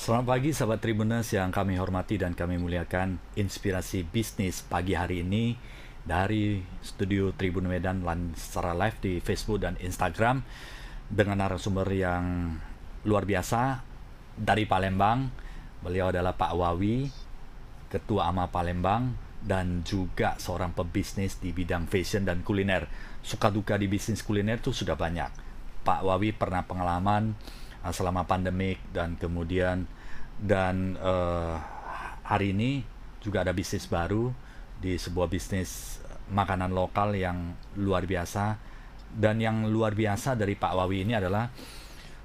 Selamat pagi sahabat Tribuners yang kami hormati dan kami muliakan. Inspirasi bisnis pagi hari ini dari studio Tribun Medan secara live di Facebook dan Instagram dengan narasumber yang luar biasa dari Palembang. Beliau adalah Pak Wawi, Ketua AMA Palembang, dan juga seorang pebisnis di bidang fashion dan kuliner. Suka duka di bisnis kuliner itu sudah banyak. Pak Wawi pernah pengalaman selama pandemik dan kemudian hari ini juga ada bisnis baru di sebuah bisnis makanan lokal yang luar biasa. Dan yang luar biasa dari Pak Wawi ini adalah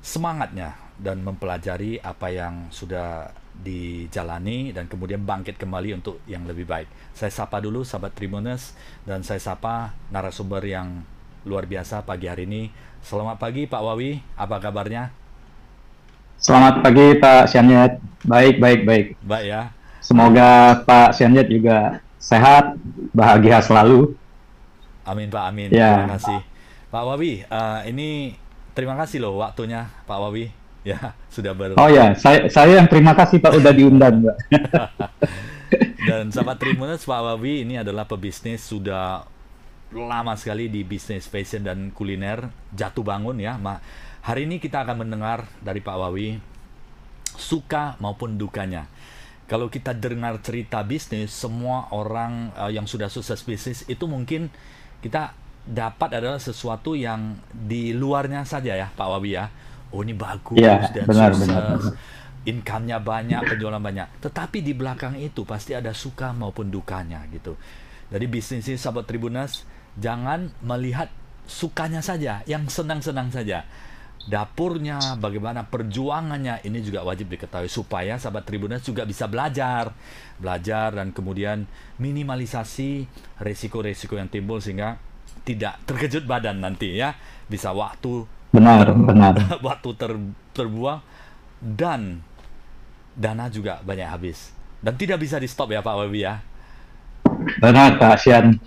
semangatnya dan mempelajari apa yang sudah dijalani dan kemudian bangkit kembali untuk yang lebih baik. Saya sapa dulu sahabat Tribuners dan saya sapa narasumber yang luar biasa pagi hari ini. Selamat pagi Pak Wawi, apa kabarnya? Selamat pagi Pak Syamyat. Baik, baik, baik. Baik ya. Semoga Pak Syamyat juga sehat, bahagia selalu. Amin Pak, amin. Ya. Terima kasih. Pak Wawi, ini terima kasih loh waktunya Pak Wawi. Ya, sudah Oh ya, saya yang terima kasih Pak udah diundang, Pak. Dan sahabat Tribuners, Pak Wawi ini adalah pebisnis sudah lama sekali di bisnis fashion dan kuliner, jatuh bangun ya. Hari ini kita akan mendengar dari Pak Wawi suka maupun dukanya. Kalau kita dengar cerita bisnis, semua orang yang sudah sukses bisnis itu mungkin kita dapat adalah sesuatu yang di luarnya saja ya Pak Wawi ya. Oh ini bagus Ya, dan benar, sukses, income-nya banyak, penjualan banyak. Tetapi di belakang itu pasti ada suka maupun dukanya gitu. Jadi bisnis ini sahabat Tribuners, jangan melihat sukanya saja, yang senang-senang saja. Dapurnya, bagaimana perjuangannya, ini juga wajib diketahui supaya sahabat Tribuners juga bisa belajar dan kemudian minimalisasi resiko-resiko yang timbul sehingga tidak terkejut badan nanti ya, bisa Benar, benar. waktu terbuang dan dana juga banyak habis dan tidak bisa di stop ya Pak Wawi ya. Benar Pak Syan.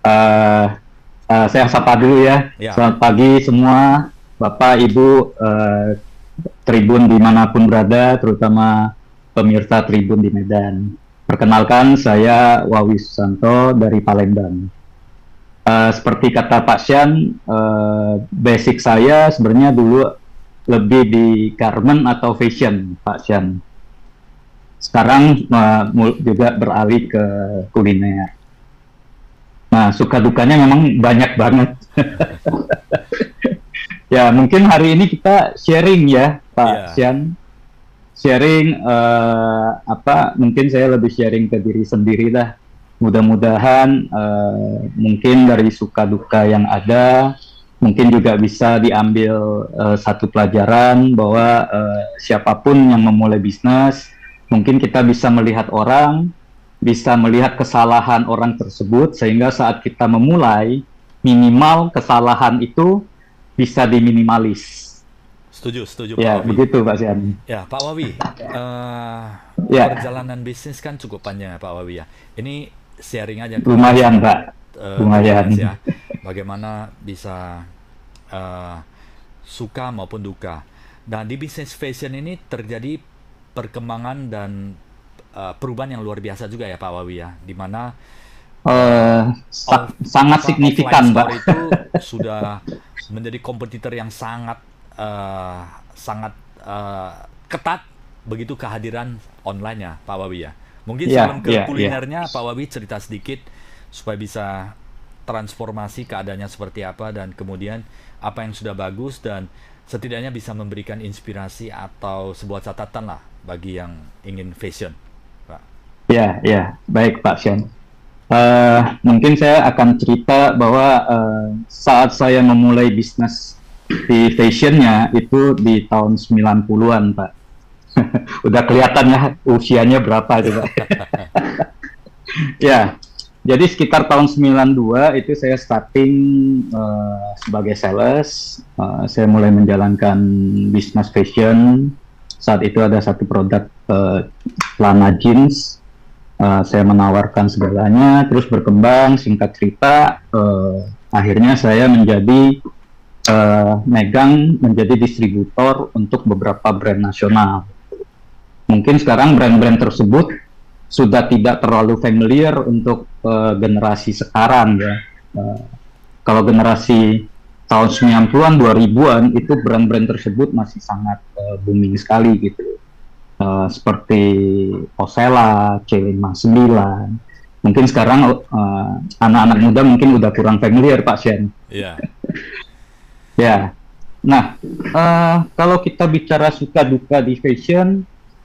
Eh, saya sapa dulu ya. Ya. Selamat pagi semua, Bapak, Ibu, Tribun dimanapun berada, terutama pemirsa Tribun di Medan. Perkenalkan, saya Wawi Susanto dari Palembang. Seperti kata Pak Syan, basic saya sebenarnya dulu lebih di garment atau fashion, Pak Syan. Sekarang juga beralih ke kuliner. Nah, suka dukanya memang banyak banget. Ya, mungkin hari ini kita sharing ya, Pak Syan. Sharing mungkin saya lebih sharing ke diri sendiri lah. Mudah-mudahan mungkin dari suka duka yang ada, mungkin juga bisa diambil satu pelajaran bahwa siapapun yang memulai bisnis, mungkin kita bisa melihat orang, bisa melihat kesalahan orang tersebut, sehingga saat kita memulai, minimal kesalahan itu bisa diminimalis. Setuju Ya, Pak Wawi. begitu Pak Syan. Ya Pak Wawi, Ya. perjalanan bisnis kan cukup panjang ya Pak Wawi ya. Ini sharing aja. Lumayan Pak, lumayan. Ya. Bagaimana bisa suka maupun duka. Dan di bisnis fashion ini terjadi perkembangan dan perubahan yang luar biasa juga ya Pak Wawi ya. Di mana sangat signifikan Pak. Itu sudah menjadi kompetitor yang sangat ketat begitu kehadiran online-nya Pak Wawi ya. Mungkin sebelum ke kulinernya Pak Wawi cerita sedikit supaya bisa transformasi keadaannya seperti apa dan kemudian apa yang sudah bagus dan setidaknya bisa memberikan inspirasi atau sebuah catatan lah bagi yang ingin fashion, Pak. Ya, baik Pak Syan. Mungkin saya akan cerita bahwa saat saya memulai bisnis di fashionnya itu di tahun 90-an Pak. Udah kelihatan ya usianya berapa itu Pak. Ya, jadi sekitar tahun 92 itu saya starting sebagai sales. Saya mulai menjalankan bisnis fashion. Saat itu ada satu produk celana jeans. Saya menawarkan segalanya, terus berkembang. Singkat cerita, akhirnya saya menjadi menjadi distributor untuk beberapa brand nasional. Mungkin sekarang brand-brand tersebut sudah tidak terlalu familiar untuk generasi sekarang ya. Kalau generasi tahun 90-an, 2000-an itu brand-brand tersebut masih sangat booming sekali gitu. Seperti Osella, C59. Mungkin sekarang anak-anak muda mungkin udah kurang familiar Pak Shen. Iya. Ya. Nah, kalau kita bicara suka duka di fashion,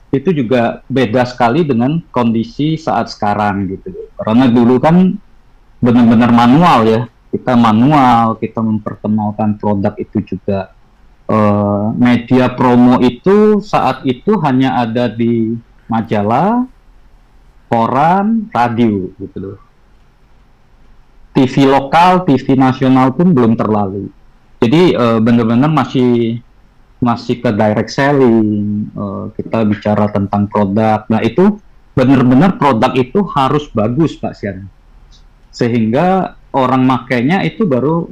itu juga beda sekali dengan kondisi saat sekarang gitu. Karena dulu kan benar-benar manual ya. Kita manual, kita memperkenalkan produk itu juga. Media promo itu saat itu hanya ada di majalah, koran, radio gitu loh. TV lokal, TV nasional pun belum terlalu. Jadi benar-benar masih ke direct selling, kita bicara tentang produk. Nah itu benar-benar produk itu harus bagus Pak Sian, sehingga orang makainya itu baru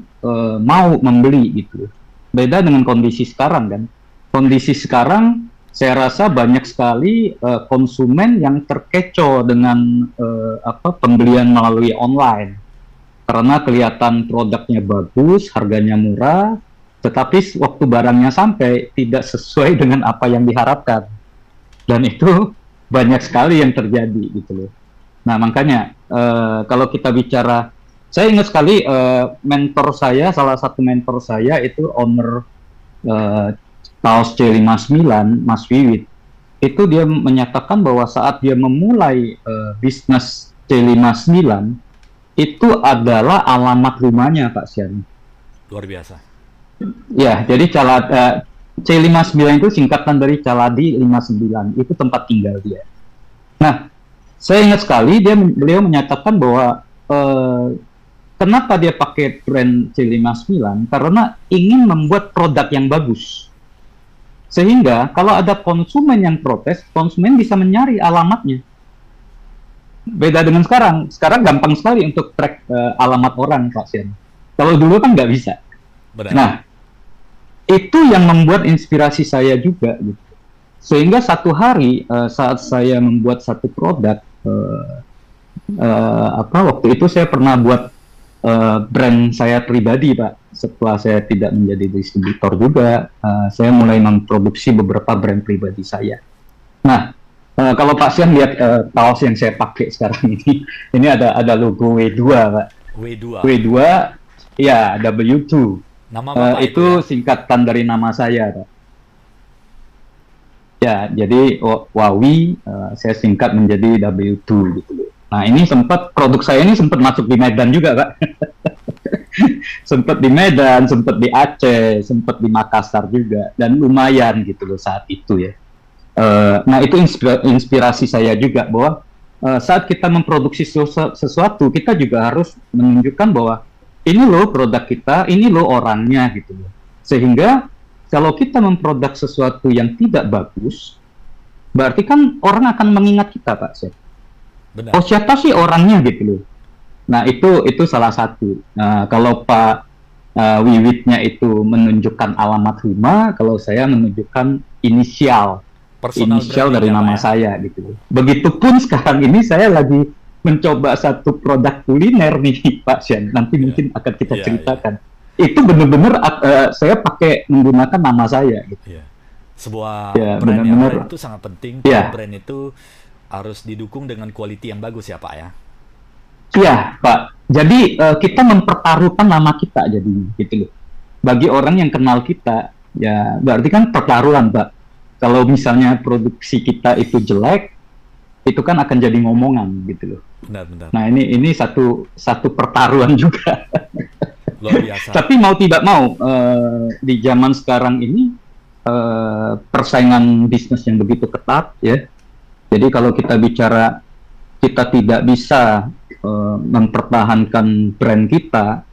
mau membeli gitu. Beda dengan kondisi sekarang kan. Kondisi sekarang saya rasa banyak sekali konsumen yang terkecoh dengan pembelian melalui online, karena kelihatan produknya bagus, harganya murah, tetapi waktu barangnya sampai tidak sesuai dengan apa yang diharapkan. Dan itu banyak sekali yang terjadi gitu loh. Nah makanya kalau kita bicara, saya ingat sekali mentor saya, salah satu mentor saya itu owner Taos C59, Mas Wiwit. Itu dia menyatakan bahwa saat dia memulai bisnis C59, itu adalah alamat rumahnya Pak Sian. Luar biasa. Ya, jadi C59 itu singkatan dari Caladi 59, itu tempat tinggal dia. Nah, saya ingat sekali beliau menyatakan bahwa kenapa dia pakai brand C59? Karena ingin membuat produk yang bagus. Sehingga kalau ada konsumen yang protes, konsumen bisa mencari alamatnya. Beda dengan sekarang. Sekarang gampang sekali untuk track alamat orang, Pak Sian. Kalau dulu kan nggak bisa. Benar. Nah, itu yang membuat inspirasi saya juga. Gitu. Sehingga satu hari saat saya membuat satu produk, waktu itu saya pernah buat brand saya pribadi Pak. Setelah saya tidak menjadi distributor juga, saya mulai memproduksi beberapa brand pribadi saya. Nah, kalau Pak Sian lihat kaos yang saya pakai sekarang ini ada logo W2 Pak. W2, ya W2. Nama Bapak itu ya? Singkatan dari nama saya Pak. Ya, jadi Wawi saya singkat menjadi W2 gitu. Nah, ini produk saya ini sempat masuk di Medan juga, Pak. Sempat di Medan, sempat di Aceh, sempat di Makassar juga, dan lumayan gitu loh saat itu ya. Nah, itu inspirasi saya juga bahwa saat kita memproduksi sesuatu, kita juga harus menunjukkan bahwa ini loh produk kita, ini loh orangnya gitu loh. Sehingga kalau kita memproduk sesuatu yang tidak bagus, berarti kan orang akan mengingat kita, Pak Chef. Benar. Oh, siapa sih orangnya gitu loh. Nah, itu salah satu. Nah, kalau Pak Wiwitnya itu menunjukkan alamat rumah, kalau saya menunjukkan inisial dari nama saya gitu loh. Begitupun sekarang ini saya lagi mencoba satu produk kuliner nih Pak Sian. Nanti mungkin akan kita ceritakan. Itu benar-benar saya pakai menggunakan nama saya gitu. Sebuah brand yang itu sangat penting. Brand itu harus didukung dengan quality yang bagus ya Pak ya. Iya Pak. Jadi kita mempertaruhkan nama kita jadi gitu loh. Bagi orang yang kenal kita, ya berarti kan pertaruhan Pak. Kalau misalnya produksi kita itu jelek, itu kan akan jadi ngomongan gitu loh. Benar. Nah ini satu pertaruhan juga. Luar biasa. Tapi mau tidak mau di zaman sekarang ini persaingan bisnis yang begitu ketat ya. Jadi kalau kita bicara kita tidak bisa mempertahankan brand kita,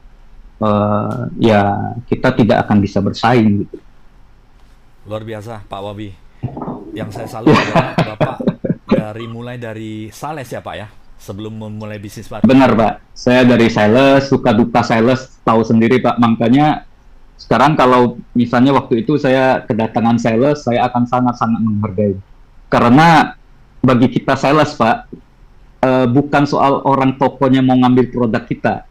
ya kita tidak akan bisa bersaing gitu. Luar biasa Pak Wabi. Yang saya salut adalah Bapak mulai dari sales ya Pak ya, sebelum memulai bisnis baru. Benar Pak, saya dari sales, suka duka sales tahu sendiri Pak. Makanya sekarang kalau misalnya waktu itu saya kedatangan sales, saya akan sangat-sangat menghargai. Karena bagi kita sales, Pak, bukan soal orang tokonya mau ngambil produk kita,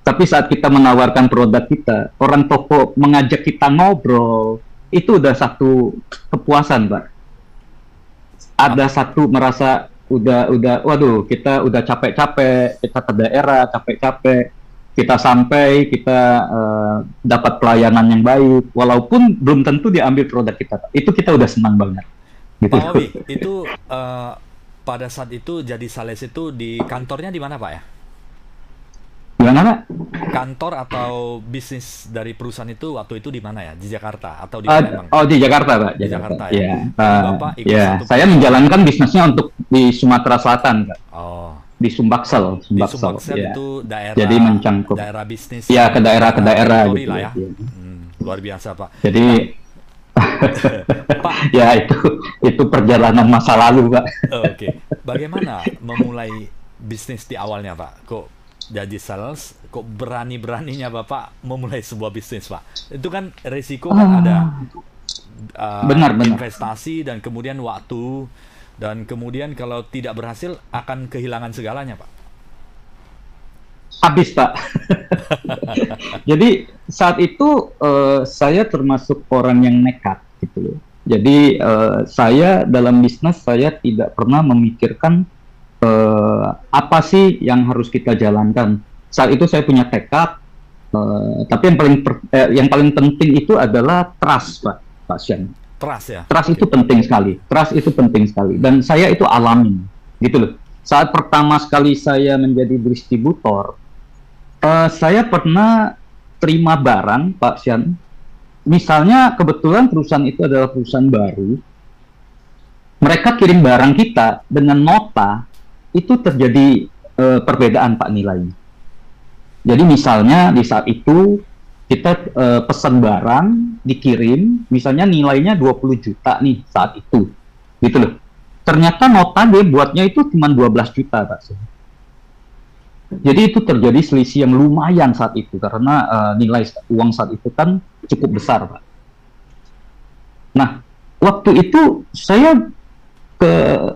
tapi saat kita menawarkan produk kita, orang toko mengajak kita ngobrol, itu udah satu kepuasan, Pak. Ada satu merasa udah, waduh, kita udah capek-capek, kita ke daerah capek-capek, kita sampai, kita dapat pelayanan yang baik, walaupun belum tentu diambil produk kita, Pak. Itu kita udah senang banget. Gitu. Pak Wawi, itu pada saat itu jadi sales itu di kantornya di mana, Pak ya? Gimana, Pak? Kantor atau bisnis dari perusahaan itu waktu itu di mana ya? Di Jakarta atau di Palembang? Oh, di Jakarta, Pak. Di Jakarta ya. Ya. Bapak ikut satu Saya menjalankan bisnisnya untuk di Sumatera Selatan, Pak. Oh. Di Sumbaksel, Di Sumbaksel ya. itu daerah. Jadi mencangkup daerah bisnis. Ya, ke daerah teritori gitu lah ya. ya. Luar biasa, Pak. Jadi Pak, ya itu perjalanan masa lalu, Pak. Oke. Bagaimana memulai bisnis di awalnya, Pak? Kok jadi sales, kok berani-beraninya Bapak memulai sebuah bisnis, Pak? Itu kan resiko kan ada benar. investasi dan kemudian waktu, dan kemudian kalau tidak berhasil akan kehilangan segalanya, Pak. Habis, Pak. Jadi saat itu saya termasuk orang yang nekat gitu loh. Jadi saya dalam bisnis saya tidak pernah memikirkan apa sih yang harus kita jalankan. Saat itu saya punya tekad, tapi yang paling penting itu adalah trust, Pak Sian. Trust ya. Trust itu penting sekali. Trust itu penting sekali. Dan saya itu alamin, gitu loh. Saat pertama sekali saya menjadi distributor, saya pernah terima barang, Pak Sian. Misalnya kebetulan perusahaan itu adalah perusahaan baru, mereka kirim barang kita dengan nota, itu terjadi perbedaan, Pak, nilainya. Jadi misalnya di saat itu kita pesan barang, dikirim, misalnya nilainya 20 juta nih saat itu, gitu loh. Ternyata nota dia buatnya itu cuma 12 juta, Pak. Jadi itu terjadi selisih yang lumayan saat itu, karena nilai uang saat itu kan cukup besar, Pak. Nah, waktu itu saya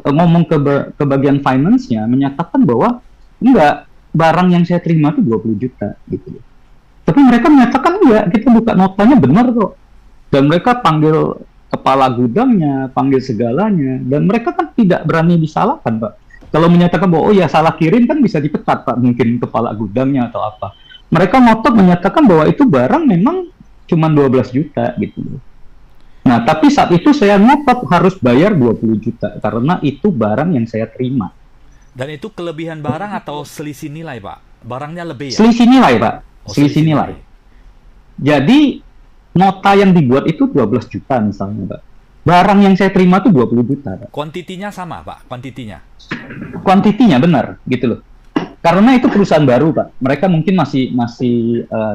ngomong ke bagian finance-nya, menyatakan bahwa enggak, barang yang saya terima itu 20 juta, gitu. Tapi mereka menyatakan enggak, kita buka notanya benar kok. Dan mereka panggil kepala gudangnya, panggil segalanya, dan mereka kan tidak berani disalahkan, Pak. Kalau menyatakan bahwa, oh ya salah kirim kan bisa dipecat, Pak, mungkin kepala gudangnya atau apa. Mereka ngotot menyatakan bahwa itu barang memang cuma 12 juta, gitu. Nah, tapi saat itu saya ngotot harus bayar 20 juta, karena itu barang yang saya terima. Dan itu kelebihan barang atau selisih nilai, Pak? Barangnya lebih ya? Selisih nilai, Pak. Oh, selisih nilai. Jadi, nota yang dibuat itu 12 juta misalnya, Pak. Barang yang saya terima itu 20 juta, Pak. Kuantitinya sama, Pak? Kuantitinya benar, gitu loh. Karena itu perusahaan baru, Pak. Mereka mungkin masih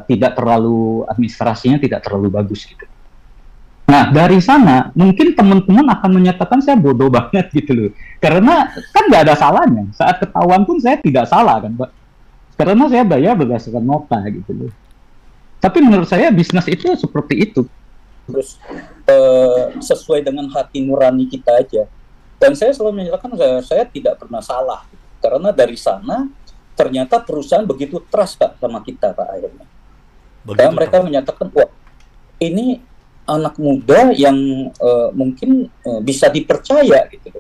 tidak terlalu, administrasinya tidak terlalu bagus, gitu. Nah, dari sana, mungkin teman-teman akan menyatakan saya bodoh banget, gitu loh. Karena kan nggak ada salahnya. Saat ketahuan pun saya tidak salah, kan, Pak. Karena saya bayar berdasarkan nota, gitu loh. Tapi menurut saya bisnis itu seperti itu. Terus sesuai dengan hati nurani kita aja. Dan saya selalu menyatakan saya tidak pernah salah. Karena dari sana ternyata perusahaan begitu trust, Pak, sama kita, Pak, akhirnya. Dan mereka menyatakan, wah, ini anak muda yang mungkin bisa dipercaya, gitu.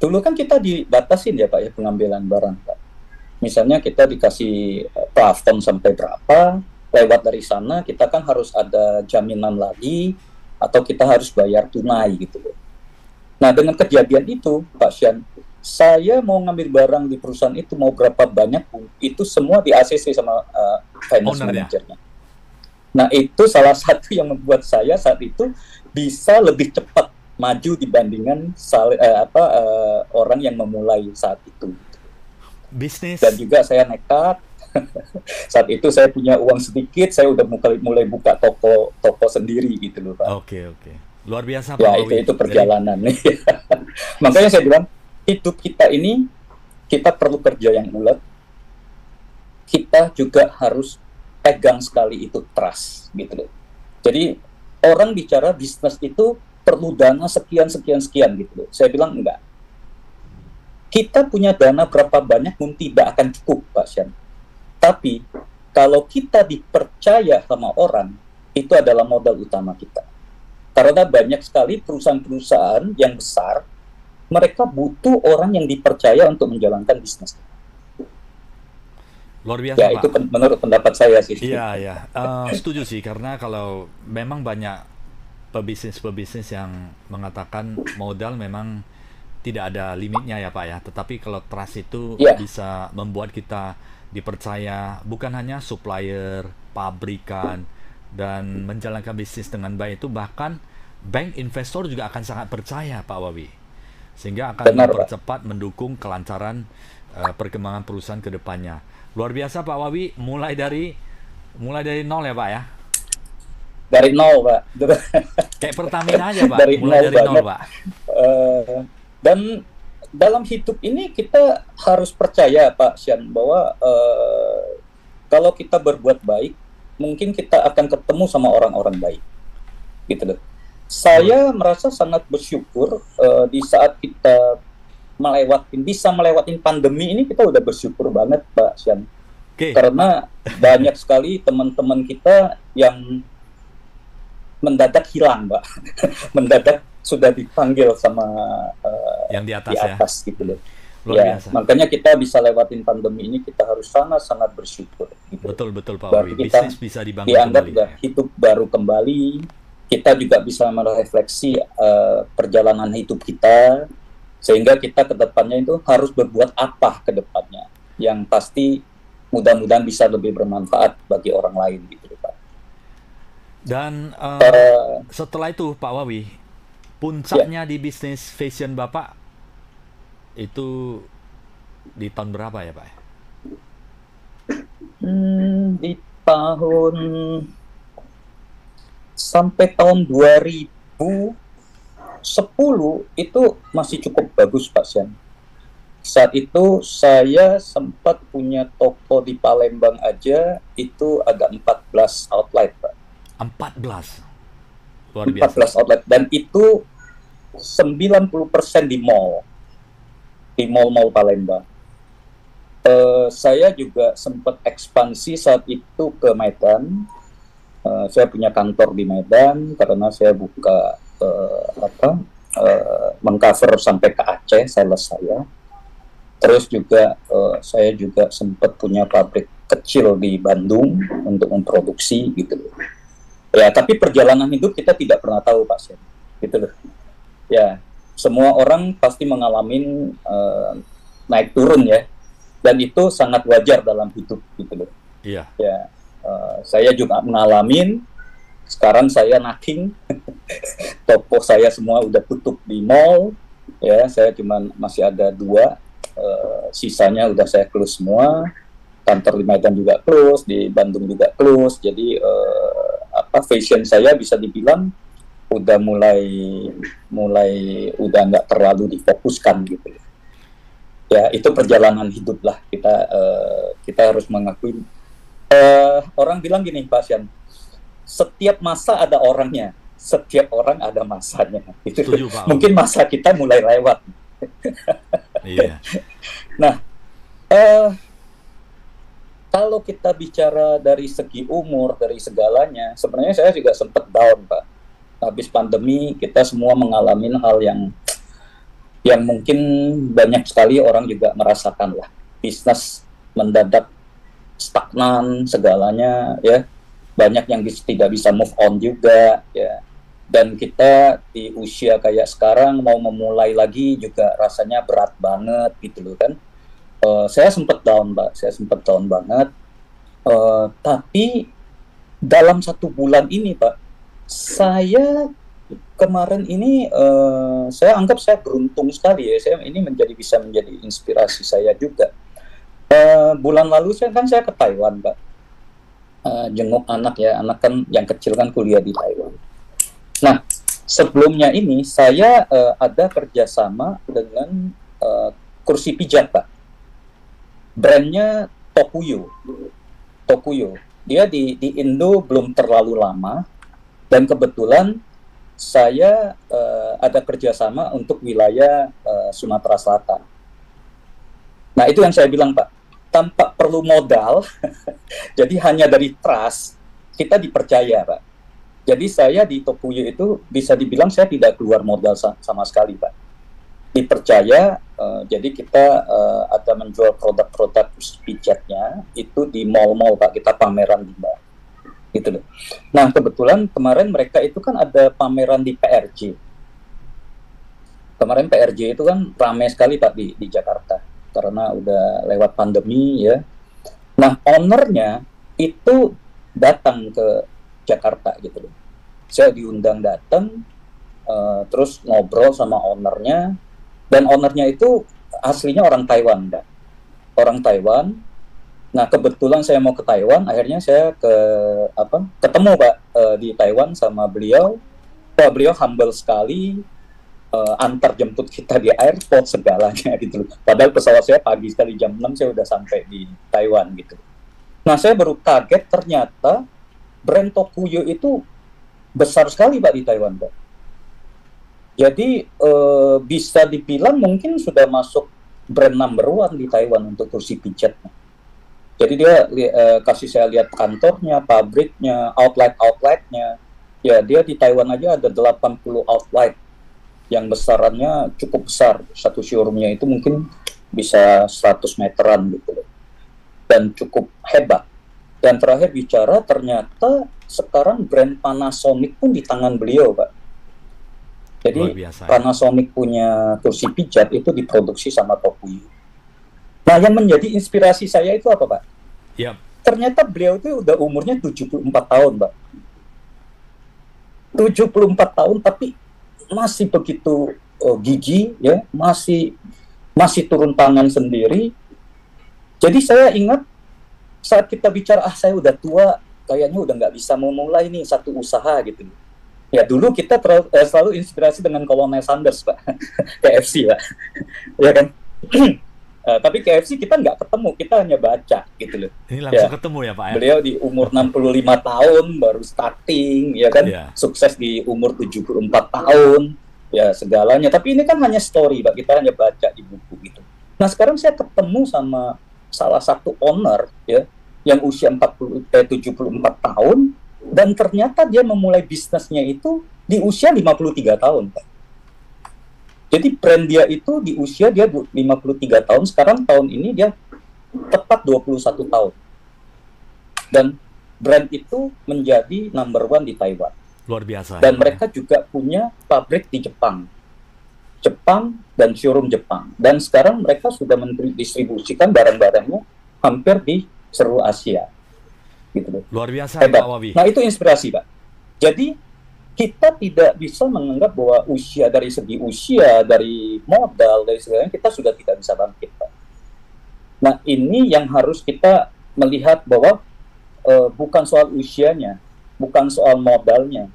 Dulu kan kita dibatasin ya, Pak, ya, pengambilan barang, Pak. Misalnya kita dikasih plafon sampai berapa, lewat dari sana kita kan harus ada jaminan lagi, atau kita harus bayar tunai, gitu loh. Nah, dengan kejadian itu, Pak Sian, saya mau ngambil barang di perusahaan itu mau berapa banyak pun, itu semua di ACC sama finance manajernya. Nah, itu salah satu yang membuat saya saat itu bisa lebih cepat maju dibandingkan orang yang memulai saat itu. Bisnis. Dan juga saya nekat. Saat itu saya punya uang sedikit, saya udah mulai buka toko sendiri, gitu loh, Pak. Oke. Luar biasa, Pak. Ya, itu perjalanan. Jadi... Makanya saya bilang, hidup kita ini, kita perlu kerja yang ulet. Kita juga harus pegang sekali itu trust, gitu loh. Jadi, orang bicara bisnis itu perlu dana sekian gitu loh. Saya bilang enggak. Kita punya dana berapa banyak pun tidak akan cukup, Pak Sian. Tapi kalau kita dipercaya sama orang, itu adalah modal utama kita. Karena banyak sekali perusahaan-perusahaan yang besar, mereka butuh orang yang dipercaya untuk menjalankan bisnis. Luar biasa, ya, Pak. Itu menurut pendapat saya sih. Iya. Setuju sih, karena kalau memang banyak pebisnis yang mengatakan modal memang tidak ada limitnya ya Pak ya. Tetapi kalau trust itu bisa membuat kita dipercaya bukan hanya supplier, pabrikan, dan menjalankan bisnis dengan baik itu, bahkan bank investor juga akan sangat percaya Pak Wawi. Sehingga akan mempercepat mendukung kelancaran perkembangan perusahaan ke depannya. Luar biasa Pak Wawi, mulai dari nol ya Pak ya. Dari nol, Pak. Kayak Pertamina aja, Pak. Mulai dari nol, Pak. Dan dalam hidup ini kita harus percaya, Pak Sian, bahwa kalau kita berbuat baik, mungkin kita akan ketemu sama orang-orang baik. Gitu loh. Saya merasa sangat bersyukur di saat kita bisa melewatin pandemi ini, kita udah bersyukur banget, Pak Sian. Karena banyak sekali teman-teman kita yang mendadak hilang, Mbak. Mendadak sudah dipanggil sama yang di atas gitu loh. Luar biasa. Makanya kita bisa lewatin pandemi ini, kita harus sangat-sangat bersyukur. Gitu. Betul Pak Wawi. Bisnis bisa dibangun dianggap kembali. Hidup baru kembali. Kita juga bisa merefleksi perjalanan hidup kita, sehingga kita ke depannya itu harus berbuat apa ke depannya. Yang pasti mudah-mudahan bisa lebih bermanfaat bagi orang lain gitu, Pak. Dan setelah itu Pak Wawi, puncaknya di bisnis fashion Bapak itu di tahun berapa ya Pak? Di tahun sampai tahun 2010 itu masih cukup bagus Pak Sian. Saat itu saya sempat punya toko di Palembang aja, itu ada 14 outlet Pak. 14. Luar biasa. 14 outlet, dan itu 90% di mall. Di mall-mall Palembang. Saya juga sempat ekspansi saat itu ke Medan. Saya punya kantor di Medan karena saya buka mengcover sampai ke Aceh sales saya. Terus juga saya juga sempat punya pabrik kecil di Bandung untuk memproduksi gitu loh. Ya, tapi perjalanan hidup kita tidak pernah tahu Pak Sen, gitu loh. Ya, semua orang pasti mengalami naik turun ya, dan itu sangat wajar dalam hidup gitu loh. Iya. Ya, saya juga mengalami. Sekarang saya nothing, toko saya semua udah tutup di mall. Ya, saya masih ada 2, sisanya udah saya close semua. Kantor di Medan juga close, di Bandung juga close. Jadi fashion saya bisa dibilang udah mulai udah nggak terlalu difokuskan gitu. Ya, itu perjalanan hidup lah, kita harus mengakui. Orang bilang gini Pak Sian, setiap masa ada orangnya, setiap orang ada masanya. Itu mungkin masa kita mulai lewat. Iya. Nah, kalau kita bicara dari segi umur, dari segalanya, sebenarnya saya juga sempat down, Pak. Habis pandemi, kita semua mengalami hal yang mungkin banyak sekali orang juga merasakan lah. Bisnis mendadak stagnan segalanya, ya. Banyak yang tidak bisa move on juga, ya. Dan kita di usia kayak sekarang mau memulai lagi juga rasanya berat banget gitu loh kan. Saya sempat down, Pak. Saya sempat down banget. Tapi dalam 1 bulan ini, Pak, saya kemarin ini saya anggap saya beruntung sekali ya. Saya ini bisa menjadi inspirasi saya juga. Bulan lalu saya ke Taiwan, Pak. Jenguk anak ya. Anak kan yang kecil kan kuliah di Taiwan. Nah, sebelumnya ini saya ada kerjasama dengan kursi pijat, Pak. Brandnya Tokuyo. Dia di Indo belum terlalu lama, dan kebetulan saya ada kerjasama untuk wilayah Sumatera Selatan. Nah, itu yang saya bilang, Pak, tanpa perlu modal, jadi hanya dari trust, kita dipercaya, Pak. Jadi saya di Tokuyo itu bisa dibilang saya tidak keluar modal sama sekali, Pak. Dipercaya, jadi kita ada menjual produk-produk pijatnya itu di mall-mall, Pak, kita pameran di bar. Gitu loh. Nah, kebetulan kemarin mereka itu kan ada pameran di PRJ. Kemarin PRJ itu kan ramai sekali, Pak, di Jakarta. Karena udah lewat pandemi ya. Nah, ownernya itu datang ke Jakarta gitu loh. Saya diundang datang, terus ngobrol sama ownernya, dan ownernya itu aslinya orang Taiwan, Pak. Orang Taiwan. Nah, kebetulan saya mau ke Taiwan, akhirnya saya ketemu, Pak, di Taiwan sama beliau. Pak, beliau humble sekali. Antar jemput kita di airport segalanya gitu loh. Padahal pesawat saya pagi sekali jam 6 saya udah sampai di Taiwan gitu. Nah, saya baru kaget ternyata brand Tokuyo itu besar sekali, Pak, di Taiwan, Pak. Jadi bisa dibilang mungkin sudah masuk brand number 1 di Taiwan untuk kursi pijat. Jadi dia kasih saya lihat kantornya, pabriknya, outletnya. Ya, dia di Taiwan aja ada 80 outlet yang besarannya cukup besar. Satu showroomnya itu mungkin bisa 100 meteran gitu loh. Dan cukup hebat. Dan terakhir bicara, ternyata sekarang brand Panasonic pun di tangan beliau, Pak. Jadi Panasonic punya kursi pijat itu diproduksi sama Tokuyo. Nah, yang menjadi inspirasi saya itu apa, Pak? Yep. Ternyata beliau itu udah umurnya 74 tahun, Pak. 74 tahun, tapi masih begitu gigih ya, masih turun tangan sendiri. Jadi saya ingat saat kita bicara, saya udah tua, kayaknya udah nggak bisa memulai nih satu usaha gitu. Ya dulu kita selalu inspirasi dengan Colonel Sanders, Pak, KFC, Pak, ya kan. Tapi KFC kita nggak ketemu, kita hanya baca gitu loh. Ini langsung ketemu ya, Pak, ya? Beliau di umur 65 tahun baru starting, ya kan, sukses di umur 74 tahun, ya segalanya. Tapi ini kan hanya story, Pak, kita hanya baca di buku gitu. Nah, sekarang saya ketemu sama salah satu owner, ya, yang usia 74 tahun, dan ternyata dia memulai bisnisnya itu di usia 53 tahun, Pak. Jadi brand dia itu di usia dia 53 tahun, sekarang tahun ini dia tepat 21 tahun. Dan brand itu menjadi number 1 di Taiwan. Luar biasa. Dan mereka juga punya pabrik di Jepang dan showroom Jepang. Dan sekarang mereka sudah mendistribusikan barang-barangnya hampir di seluruh Asia. Gitu. Luar biasa, Pak Wawi. Nah, itu inspirasi, Pak. Jadi kita tidak bisa menganggap bahwa dari segi usia, dari modal, dari segalanya, kita sudah tidak bisa bangkit, Pak. Nah, ini yang harus kita melihat bahwa bukan soal usianya, bukan soal modalnya.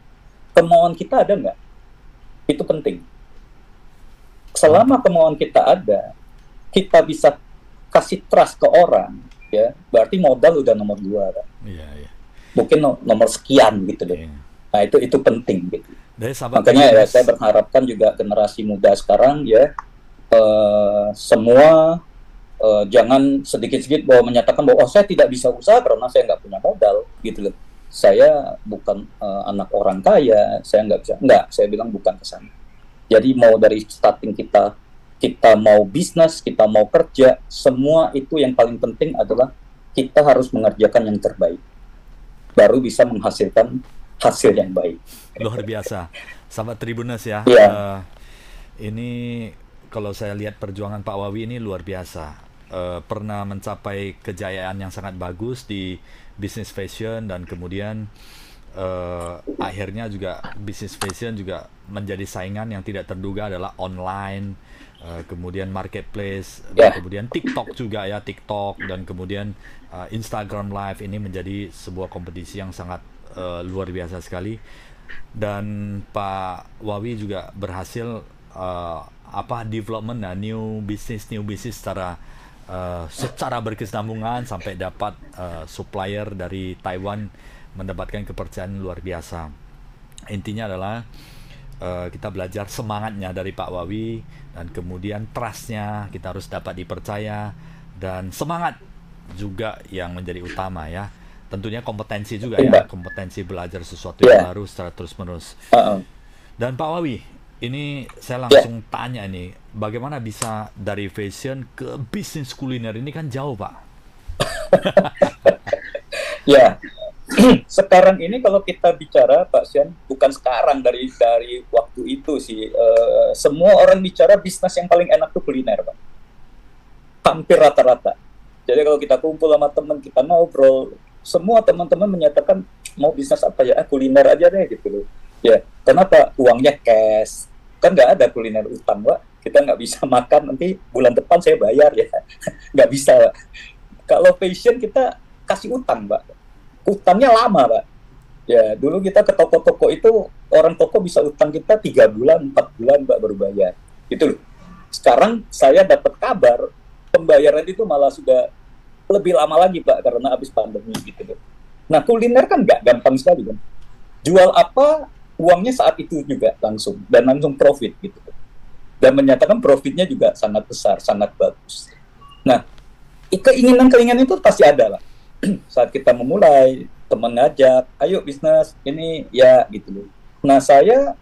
Kemauan kita ada nggak? Itu penting. Selama kemauan kita ada, kita bisa kasih trust ke orang, ya, berarti modal udah nomor 2, Pak. Iya. Mungkin nomor sekian gitu deh. Iya. Nah, itu penting gitu. Makanya ya, saya berharapkan juga generasi muda sekarang ya, semua jangan sedikit-sedikit bahwa menyatakan bahwa saya tidak bisa usaha karena saya nggak punya modal gitu loh. Saya bukan anak orang kaya, saya nggak bisa. Nggak, saya bilang bukan ke sana. Jadi mau dari starting kita mau bisnis, kita mau kerja, semua itu yang paling penting adalah kita harus mengerjakan yang terbaik. Baru bisa menghasilkan hasil yang baik. Luar biasa. Sahabat Tribuners ya. Ini kalau saya lihat perjuangan Pak Wawi ini luar biasa. Pernah mencapai kejayaan yang sangat bagus di bisnis fashion, dan kemudian akhirnya juga bisnis fashion juga menjadi saingan yang tidak terduga adalah online, kemudian marketplace, dan kemudian TikTok juga ya, TikTok, dan kemudian Instagram Live ini menjadi sebuah kompetisi yang sangat luar biasa sekali. Dan Pak Wawi juga berhasil development new business secara berkesinambungan sampai dapat supplier dari Taiwan, mendapatkan kepercayaan luar biasa. Intinya adalah kita belajar semangatnya dari Pak Wawi, dan kemudian trust-nya kita harus dapat dipercaya, dan semangat juga yang menjadi utama ya. Tentunya kompetensi juga ya, kompetensi belajar sesuatu yang baru secara terus-menerus. Dan Pak Wawi, ini saya langsung tanya nih, bagaimana bisa dari fashion ke bisnis kuliner? Ini kan jauh, Pak. Ya, sekarang ini kalau kita bicara, Pak Sian, bukan sekarang, dari waktu itu sih, semua orang bicara bisnis yang paling enak tuh kuliner, Pak. Hampir rata-rata. Jadi kalau kita kumpul sama teman, kita ngobrol, semua teman-teman menyatakan mau bisnis apa ya, kuliner aja deh gitu loh. Ya, kenapa? Uangnya cash. Kan nggak ada kuliner utang, Pak. Kita nggak bisa makan, nanti bulan depan saya bayar ya. Nggak bisa, Pak. Kalau fashion kita kasih utang, Pak. Utangnya lama, Pak. Ya, dulu kita ke toko-toko itu, orang toko bisa utang kita 3 bulan, 4 bulan, Pak, baru bayar. Gitu loh. Sekarang saya dapat kabar, pembayaran itu malah sudah lebih lama lagi, Pak, karena habis pandemi gitu loh. Nah, kuliner kan nggak gampang sekali, kan. Jual apa, uangnya saat itu juga langsung, dan langsung profit gitu loh. Dan menyatakan profitnya juga sangat besar, sangat bagus. Nah, keinginan-keinginan itu pasti ada, Pak. Saat kita memulai, teman ngajak, ayo bisnis ini ya gitu loh. Nah, saya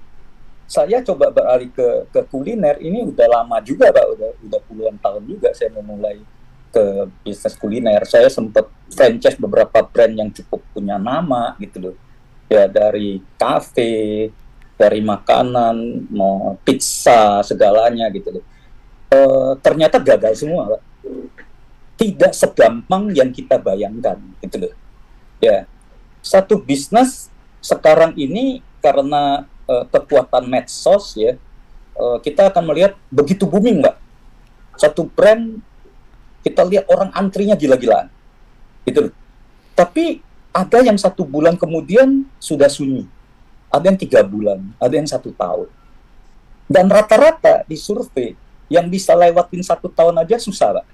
coba beralih ke kuliner ini udah lama juga, Pak, udah puluhan tahun juga saya memulai ke bisnis kuliner. Saya sempat franchise beberapa brand yang cukup punya nama gitu loh. Ya, dari kafe, dari makanan, mau pizza, segalanya gitu loh. Ternyata gagal semua, Pak. Tidak segampang yang kita bayangkan gitu loh. Ya, satu bisnis sekarang ini karena kekuatan medsos ya, kita akan melihat begitu booming, Mbak. Satu brand kita lihat orang antrinya gila-gilaan gitu loh. Tapi ada yang 1 bulan kemudian sudah sunyi, ada yang 3 bulan, ada yang 1 tahun, dan rata-rata di survei yang bisa lewatin 1 tahun aja susah, Pak.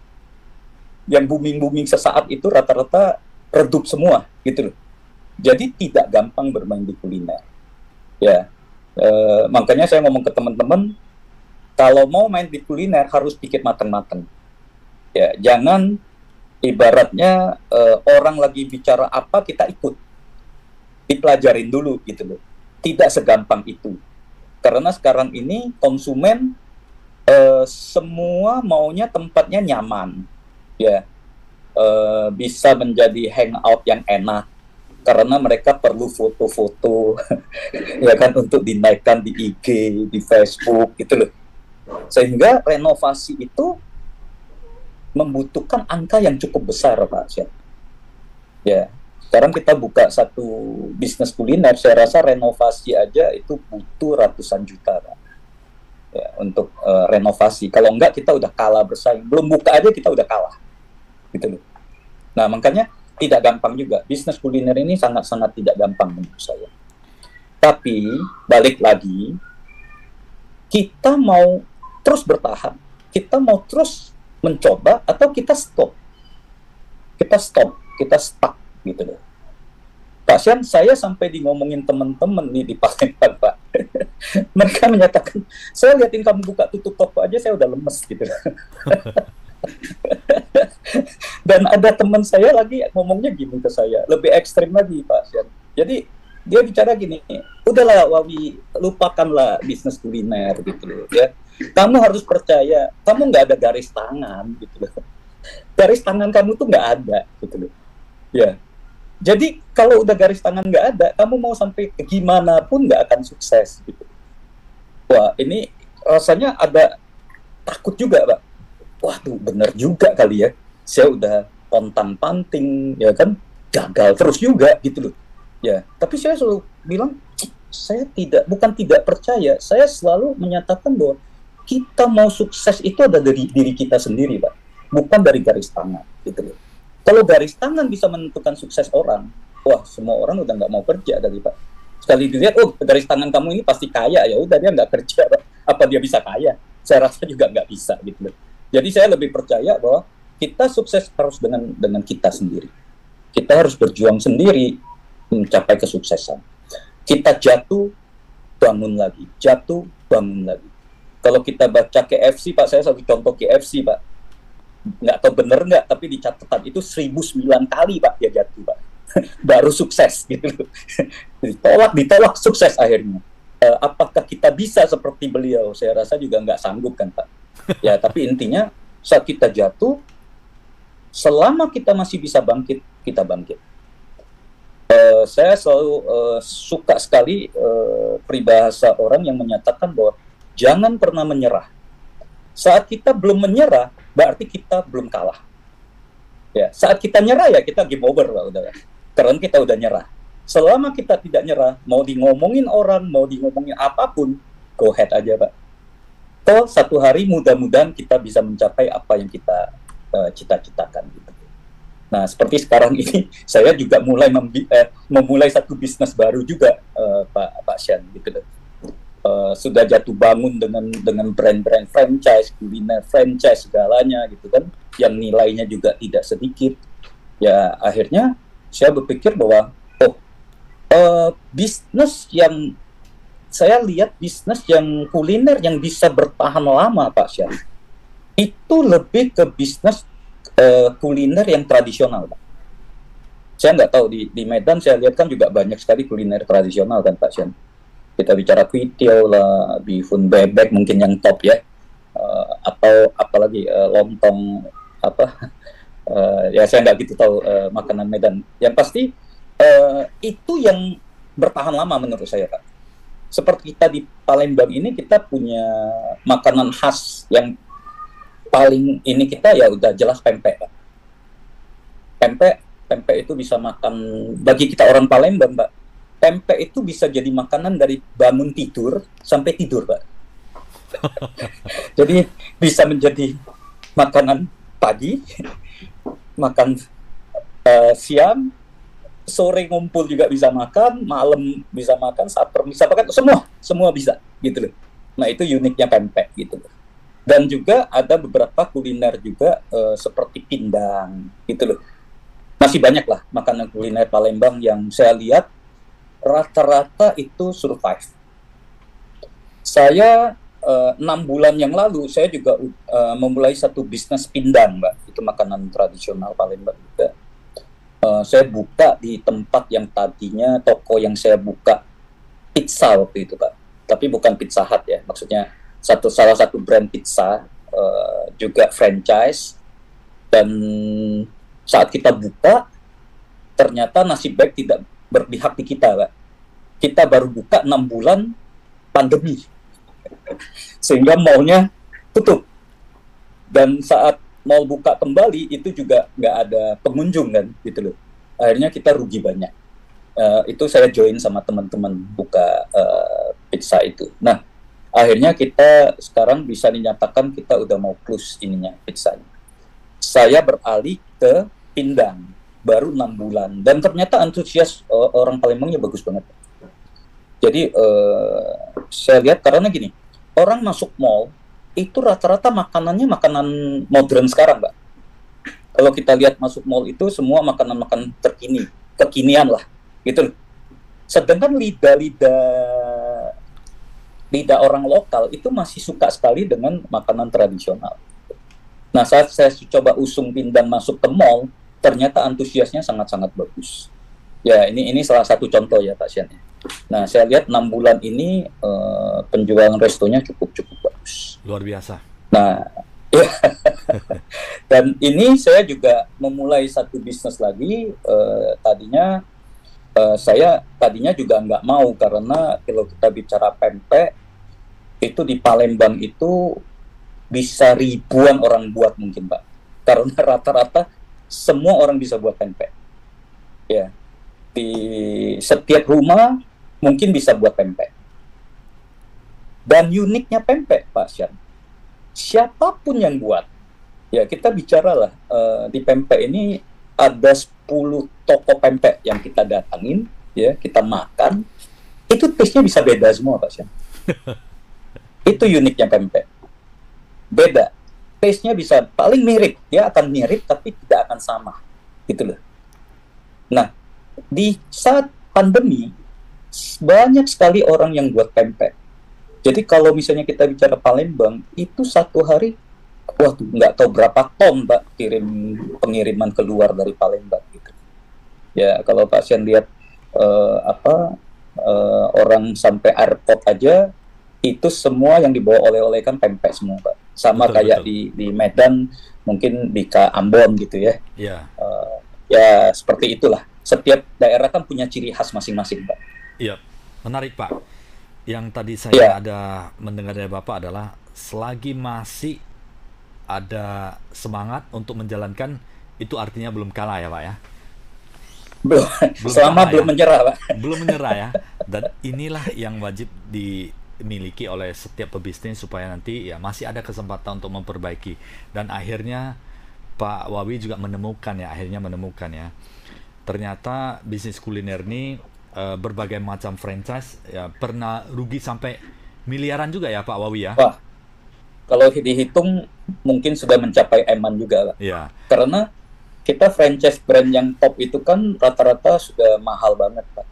Yang booming sesaat itu rata-rata redup semua gitu loh. Jadi tidak gampang bermain di kuliner. Ya, makanya saya ngomong ke teman-teman, kalau mau main di kuliner harus pikir matang-matang. Ya, jangan ibaratnya orang lagi bicara apa kita ikut, dipelajarin dulu gitu loh. Tidak segampang itu. Karena sekarang ini konsumen semua maunya tempatnya nyaman. Ya, bisa menjadi hangout yang enak karena mereka perlu foto-foto ya kan, untuk dinaikkan di IG, di Facebook gitu loh. Sehingga renovasi itu membutuhkan angka yang cukup besar, Pak Syed. Ya, sekarang kita buka satu bisnis kuliner, saya rasa renovasi aja itu butuh ratusan juta, Pak. Ya, untuk renovasi. Kalau enggak kita udah kalah bersaing. Belum buka aja kita udah kalah. Gitu loh. Nah, makanya tidak gampang juga. Bisnis kuliner ini sangat-sangat tidak gampang menurut saya. Tapi, balik lagi, kita mau terus bertahan, kita mau terus mencoba, atau kita stop. Kita stuck, gitu loh. Pak Sian, saya sampai ngomongin teman-teman nih di Palembang, Pak. Mereka menyatakan, saya liatin kamu buka tutup toko aja, saya udah lemes, gitu loh. Dan ada teman saya lagi ngomongnya gini ke saya, lebih ekstrim lagi, Pak Sian. Jadi dia bicara gini, udahlah Wawi, lupakanlah bisnis kuliner gitu loh ya. Kamu harus percaya, kamu nggak ada garis tangan gitu loh. Garis tangan kamu tuh nggak ada gitu loh. Ya. Jadi kalau udah garis tangan nggak ada, kamu mau sampai gimana pun nggak akan sukses gitu. Wah, ini rasanya ada takut juga, Pak. Wah, tuh bener juga kali ya. Saya udah pontang-panting, ya kan, gagal terus juga gitu loh. Ya, tapi saya selalu bilang, saya bukan tidak percaya, saya selalu menyatakan bahwa kita mau sukses itu ada dari diri kita sendiri, Pak. Bukan dari garis tangan, gitu loh. Kalau garis tangan bisa menentukan sukses orang, wah, semua orang udah nggak mau kerja dari, Pak. Sekali dilihat, oh, garis tangan kamu ini pasti kaya, ya udah dia nggak kerja, Pak. Apa dia bisa kaya? Saya rasa juga nggak bisa, gitu loh. Jadi saya lebih percaya bahwa kita sukses harus dengan kita sendiri. Kita harus berjuang sendiri mencapai kesuksesan. Kita jatuh, bangun lagi, jatuh, bangun lagi. Kalau kita baca KFC, Pak, saya satu contoh KFC, Pak. Nggak tahu bener nggak, tapi di catatan itu 1009 kali, Pak, dia jatuh, Pak. Baru sukses, gitu. ditolak, sukses akhirnya. Apakah kita bisa seperti beliau? Saya rasa juga nggak sanggup kan, Pak. Ya, tapi intinya saat kita jatuh, selama kita masih bisa bangkit, kita bangkit. Saya selalu suka sekali peribahasa orang yang menyatakan bahwa jangan pernah menyerah. Saat kita belum menyerah, berarti kita belum kalah. Ya, saat kita nyerah ya kita game over lah udah. Karena kita udah nyerah. Selama kita tidak nyerah, mau di ngomongin orang, mau di ngomongin apapun, go ahead aja, Pak. Toh satu hari mudah-mudahan kita bisa mencapai apa yang kita cita-citakan gitu. Nah, seperti sekarang ini saya juga mulai memulai satu bisnis baru juga, Pak Sian gitu. Sudah jatuh bangun dengan brand-brand franchise, kuliner franchise segalanya gitu kan, yang nilainya juga tidak sedikit. Ya akhirnya saya berpikir bahwa bisnis yang saya lihat bisnis yang kuliner yang bisa bertahan lama, Pak Syarif, itu lebih ke bisnis kuliner yang tradisional, Pak. Saya nggak tahu di Medan saya lihat kan juga banyak sekali kuliner tradisional kan, Pak Syarif. Kita bicara kuitiau lah, bihun bebek mungkin yang top ya, atau apalagi lontong apa, ya saya nggak gitu tahu makanan Medan. Yang pasti itu yang bertahan lama menurut saya, Pak. Seperti kita di Palembang ini kita punya makanan khas yang paling ini kita ya udah jelas pempek, Pak. Pempek itu bisa makan bagi kita orang Palembang, Pak. Pempek itu bisa jadi makanan dari bangun tidur sampai tidur, Pak. Jadi bisa menjadi makanan pagi, makan siang, sore ngumpul juga bisa makan, malam bisa makan, supper bisa makan, semua bisa gitu loh. Nah itu uniknya pempek gitu loh. Dan juga ada beberapa kuliner juga seperti pindang gitu loh. Masih banyak lah makanan kuliner Palembang yang saya lihat rata-rata itu survive. Saya 6 bulan yang lalu saya juga memulai satu bisnis pindang, Mbak. Itu makanan tradisional Palembang juga. Saya buka di tempat yang tadinya toko yang saya buka pizza waktu itu, Pak. Tapi bukan Pizza Hut ya, maksudnya salah satu brand pizza juga franchise. Dan saat kita buka ternyata nasib baik tidak berpihak di kita, Pak. Kita baru buka 6 bulan pandemi. Sehingga mallnya tutup. Dan saat mall buka kembali, itu juga nggak ada pengunjung kan, gitu loh. Akhirnya kita rugi banyak. Itu saya join sama teman-teman buka pizza itu. Nah, akhirnya kita sekarang bisa dinyatakan kita udah mau close ininya, pizzanya. Saya beralih ke pindang. Baru 6 bulan dan ternyata antusias orang Palembangnya bagus banget. Jadi saya lihat karena gini, orang masuk mall itu rata-rata makanannya makanan modern sekarang, Mbak. Kalau kita lihat masuk mall itu semua makanan-makanan kekinian lah, gitu. Sedangkan lidah orang lokal itu masih suka sekali dengan makanan tradisional. Nah, saat saya coba usung pindang masuk ke mall, ternyata antusiasnya sangat-sangat bagus. Ya, ini salah satu contoh ya, Pak Sian. Nah, saya lihat 6 bulan ini penjualan restonya cukup bagus. Luar biasa. Nah, ya. Dan ini saya juga memulai satu bisnis lagi. Saya tadinya juga nggak mau karena kalau kita bicara pempek, itu di Palembang itu bisa ribuan orang buat mungkin, Pak. Karena rata-rata semua orang bisa buat pempek. Ya. Di setiap rumah mungkin bisa buat pempek. Dan uniknya pempek, Pak Syam, siapapun yang buat, ya kita bicaralah di pempek ini ada 10 toko pempek yang kita datangin, ya kita makan, itu taste-nya bisa beda semua, Pak Syam. Itu uniknya pempek. Beda. Taste-nya bisa paling mirip, dia akan mirip tapi tidak akan sama, gitu loh. Nah, di saat pandemi, banyak sekali orang yang buat pempek. Jadi kalau misalnya kita bicara Palembang, itu satu hari, waduh, nggak tahu berapa ton Pak pengiriman keluar dari Palembang gitu. Ya kalau Pak Sian lihat orang sampai airport aja, itu semua yang dibawa oleh-oleh kan pempek semua Pak. Sama betul, kayak betul. Di Medan, mungkin di Ambon gitu ya. Yeah. Ya seperti itulah. Setiap daerah kan punya ciri khas masing-masing Pak. Iya, menarik Pak. Yang tadi saya ada mendengar dari Bapak adalah selagi masih ada semangat untuk menjalankan, itu artinya belum kalah ya Pak ya? Belum selama belum menyerah Pak. Belum menyerah ya. Dan inilah yang wajib dimiliki oleh setiap pebisnis supaya nanti ya masih ada kesempatan untuk memperbaiki. Dan akhirnya Pak Wawi juga menemukan ya, ternyata bisnis kuliner ini berbagai macam franchise ya pernah rugi sampai miliaran juga ya Pak Wawi ya. Wah, kalau dihitung mungkin sudah mencapai eman juga Pak. Ya. Karena kita franchise brand yang top itu kan rata-rata sudah mahal banget Pak.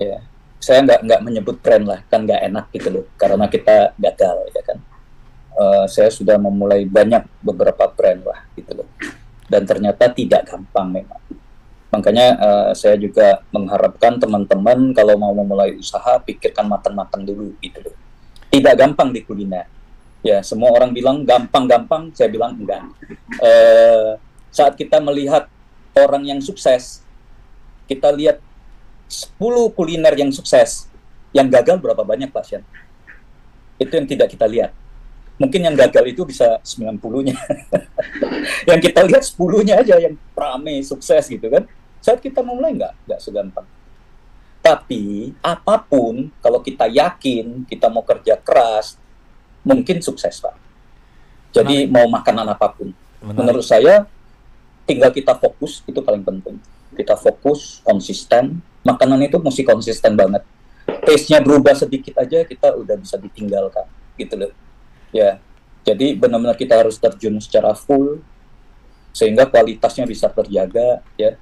Ya, saya nggak menyebut brand lah, kan nggak enak gitu loh, karena kita gagal ya kan. Saya sudah memulai beberapa brand lah gitu loh, dan ternyata tidak gampang memang. Makanya saya juga mengharapkan teman-teman kalau mau memulai usaha, pikirkan matang-matang dulu gitu loh. Tidak gampang di kuliner. Ya, semua orang bilang gampang-gampang, saya bilang enggak. Saat kita melihat orang yang sukses, kita lihat 10 kuliner yang sukses, yang gagal berapa banyak Pak Sian? Itu yang tidak kita lihat. Mungkin yang gagal itu bisa 90-nya. Yang kita lihat 10-nya aja yang rame, sukses gitu kan. Saat kita mulai nggak segampang. Tapi apapun, kalau kita yakin, kita mau kerja keras, mungkin sukses Pak. Jadi mau makanan apapun. Menurut saya, tinggal kita fokus, itu paling penting. Kita fokus, konsisten. Makanan itu mesti konsisten banget. Taste-nya berubah sedikit aja, kita udah bisa ditinggalkan. Gitu loh. Ya, jadi benar-benar kita harus terjun secara full sehingga kualitasnya bisa terjaga ya.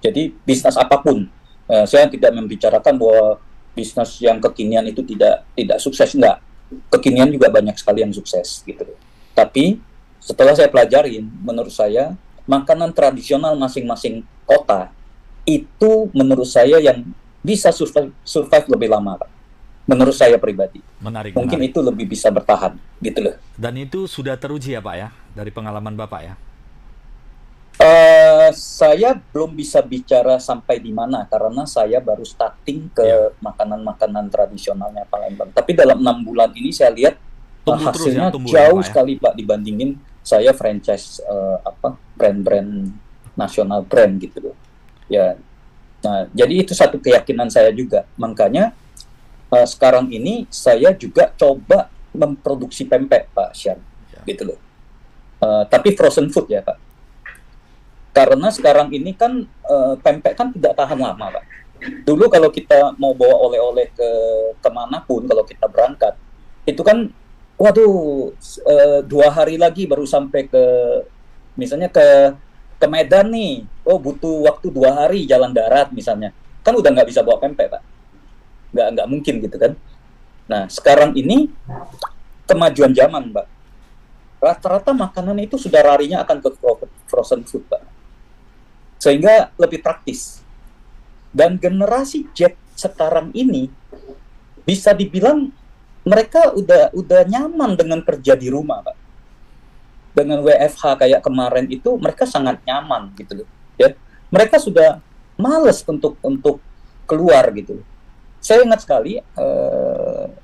Jadi bisnis apapun, saya tidak membicarakan bahwa bisnis yang kekinian itu tidak sukses, enggak. Kekinian juga banyak sekali yang sukses gitu. Tapi setelah saya pelajarin, menurut saya makanan tradisional masing-masing kota itu menurut saya yang bisa survive lebih lama, Pak. Menurut saya pribadi. Mungkin itu lebih bisa bertahan, gitu loh. Dan itu sudah teruji ya Pak ya, dari pengalaman Bapak ya? Saya belum bisa bicara sampai di mana, karena saya baru starting ke makanan-makanan tradisionalnya Palembang. Tapi dalam 6 bulan ini saya lihat hasilnya jauh sekali Pak dibandingin saya franchise brand-brand nasional brand gitu loh. Ya, nah jadi itu satu keyakinan saya juga. Makanya sekarang ini saya juga coba memproduksi pempek Pak Sian, gitu loh. Tapi frozen food ya Pak. Karena sekarang ini kan pempek kan tidak tahan lama Pak. Dulu kalau kita mau bawa oleh-oleh kemanapun, kalau kita berangkat, itu kan, waduh, 2 hari lagi baru sampai misalnya ke Medan nih. Oh butuh waktu 2 hari jalan darat misalnya. Kan udah nggak bisa bawa pempek Pak. Nggak mungkin gitu kan. Nah sekarang ini kemajuan zaman Mbak, rata-rata makanan itu sudah larinya akan ke frozen food Pak, sehingga lebih praktis. Dan generasi Z sekarang ini bisa dibilang mereka udah nyaman dengan kerja di rumah Pak. Dengan WFH kayak kemarin itu mereka sangat nyaman gitu loh ya. Mereka sudah males untuk keluar gitu. Saya ingat sekali 10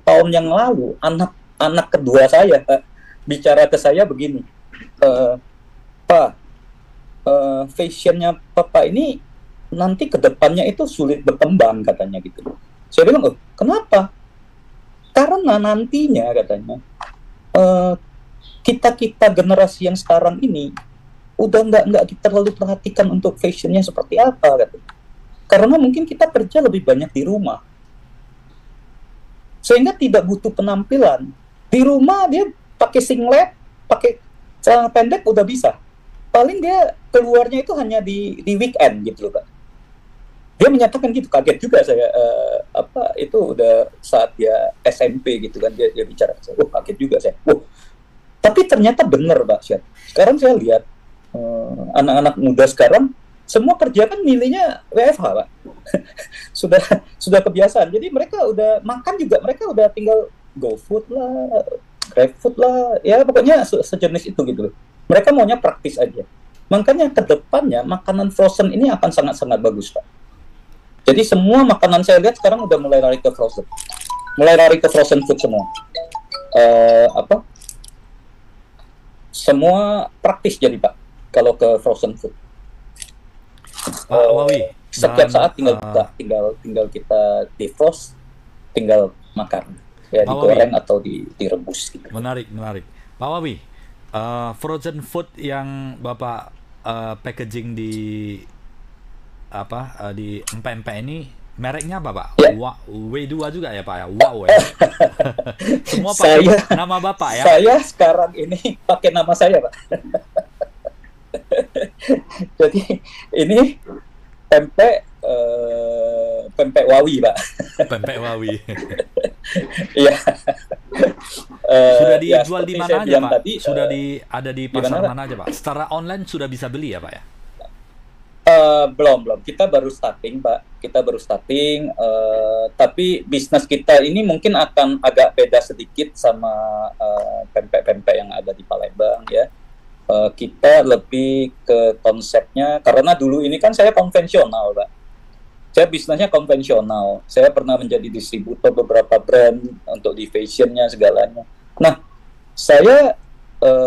tahun yang lalu anak kedua saya bicara ke saya begini, Pak, fashionnya Papa ini nanti ke depannya itu sulit berkembang katanya gitu. Saya bilang, oh kenapa? Karena nantinya katanya kita generasi yang sekarang ini udah nggak kita terlalu perhatikan untuk fashionnya seperti apa katanya. Karena mungkin kita kerja lebih banyak di rumah, sehingga tidak butuh penampilan. Di rumah dia pakai singlet, pakai celana pendek udah bisa. Paling dia keluarnya itu hanya di weekend gitu loh Pak. Dia menyatakan gitu, kaget juga saya. Itu udah saat dia SMP gitu kan, dia bicara. Kaget juga saya. Tapi ternyata benar, Pak Syed. Sekarang saya lihat anak-anak muda sekarang semua kerja kan milihnya WFH, Pak. sudah kebiasaan. Jadi mereka udah makan juga, mereka udah tinggal GoFood lah, GrabFood lah, ya pokoknya sejenis itu gitu loh. Mereka maunya praktis aja. Makanya ke depannya makanan frozen ini akan sangat-sangat bagus, Pak. Jadi semua makanan saya lihat sekarang udah mulai lari ke frozen. Mulai lari ke frozen food semua. Semua praktis jadi, Pak, kalau ke frozen food. Pak Wawi, setiap saat tinggal kita defrost, tinggal makan. Ya, digoreng atau direbus gitu. Menarik. Pak Wawi, frozen food yang Bapak packaging di empek-empek ini mereknya apa, Pak? Ya. W2 juga ya, Pak ya? Wow ya. Semua pakai nama Bapak ya? Saya sekarang ini pakai nama saya, Pak. Jadi ini pempek Wawi, Pak. Pempek Wawi. Iya. Sudah dijual di mana aja, Pak? Tadi, ada di pasar mana aja, Pak? Secara online sudah bisa beli ya, Pak ya? Belum. Kita baru starting, Pak. Tapi bisnis kita ini mungkin akan agak beda sedikit sama pempek-pempek yang ada di Palembang ya. Kita lebih ke konsepnya, karena dulu ini kan saya konvensional, Pak. Saya bisnisnya konvensional. Saya pernah menjadi distributor beberapa brand untuk di fashionnya segalanya. Nah, saya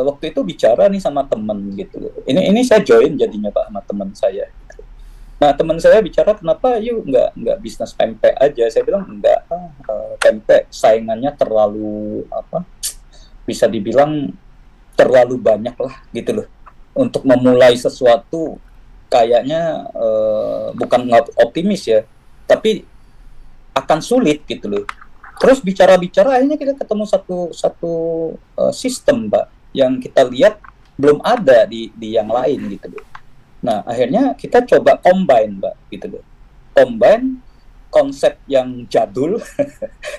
waktu itu bicara nih sama temen gitu. Ini saya join jadinya, Pak, sama teman saya. Nah, teman saya bicara, kenapa yuk nggak bisnis pempek aja? Saya bilang enggak, pempek saingannya terlalu bisa dibilang terlalu banyak lah gitu loh. Untuk memulai sesuatu kayaknya bukan optimis ya, tapi akan sulit gitu loh. Terus bicara-bicara akhirnya kita ketemu satu sistem, Pak, yang kita lihat belum ada di yang lain gitu loh. Nah, akhirnya kita coba combine, Pak, gitu loh. Combine konsep yang jadul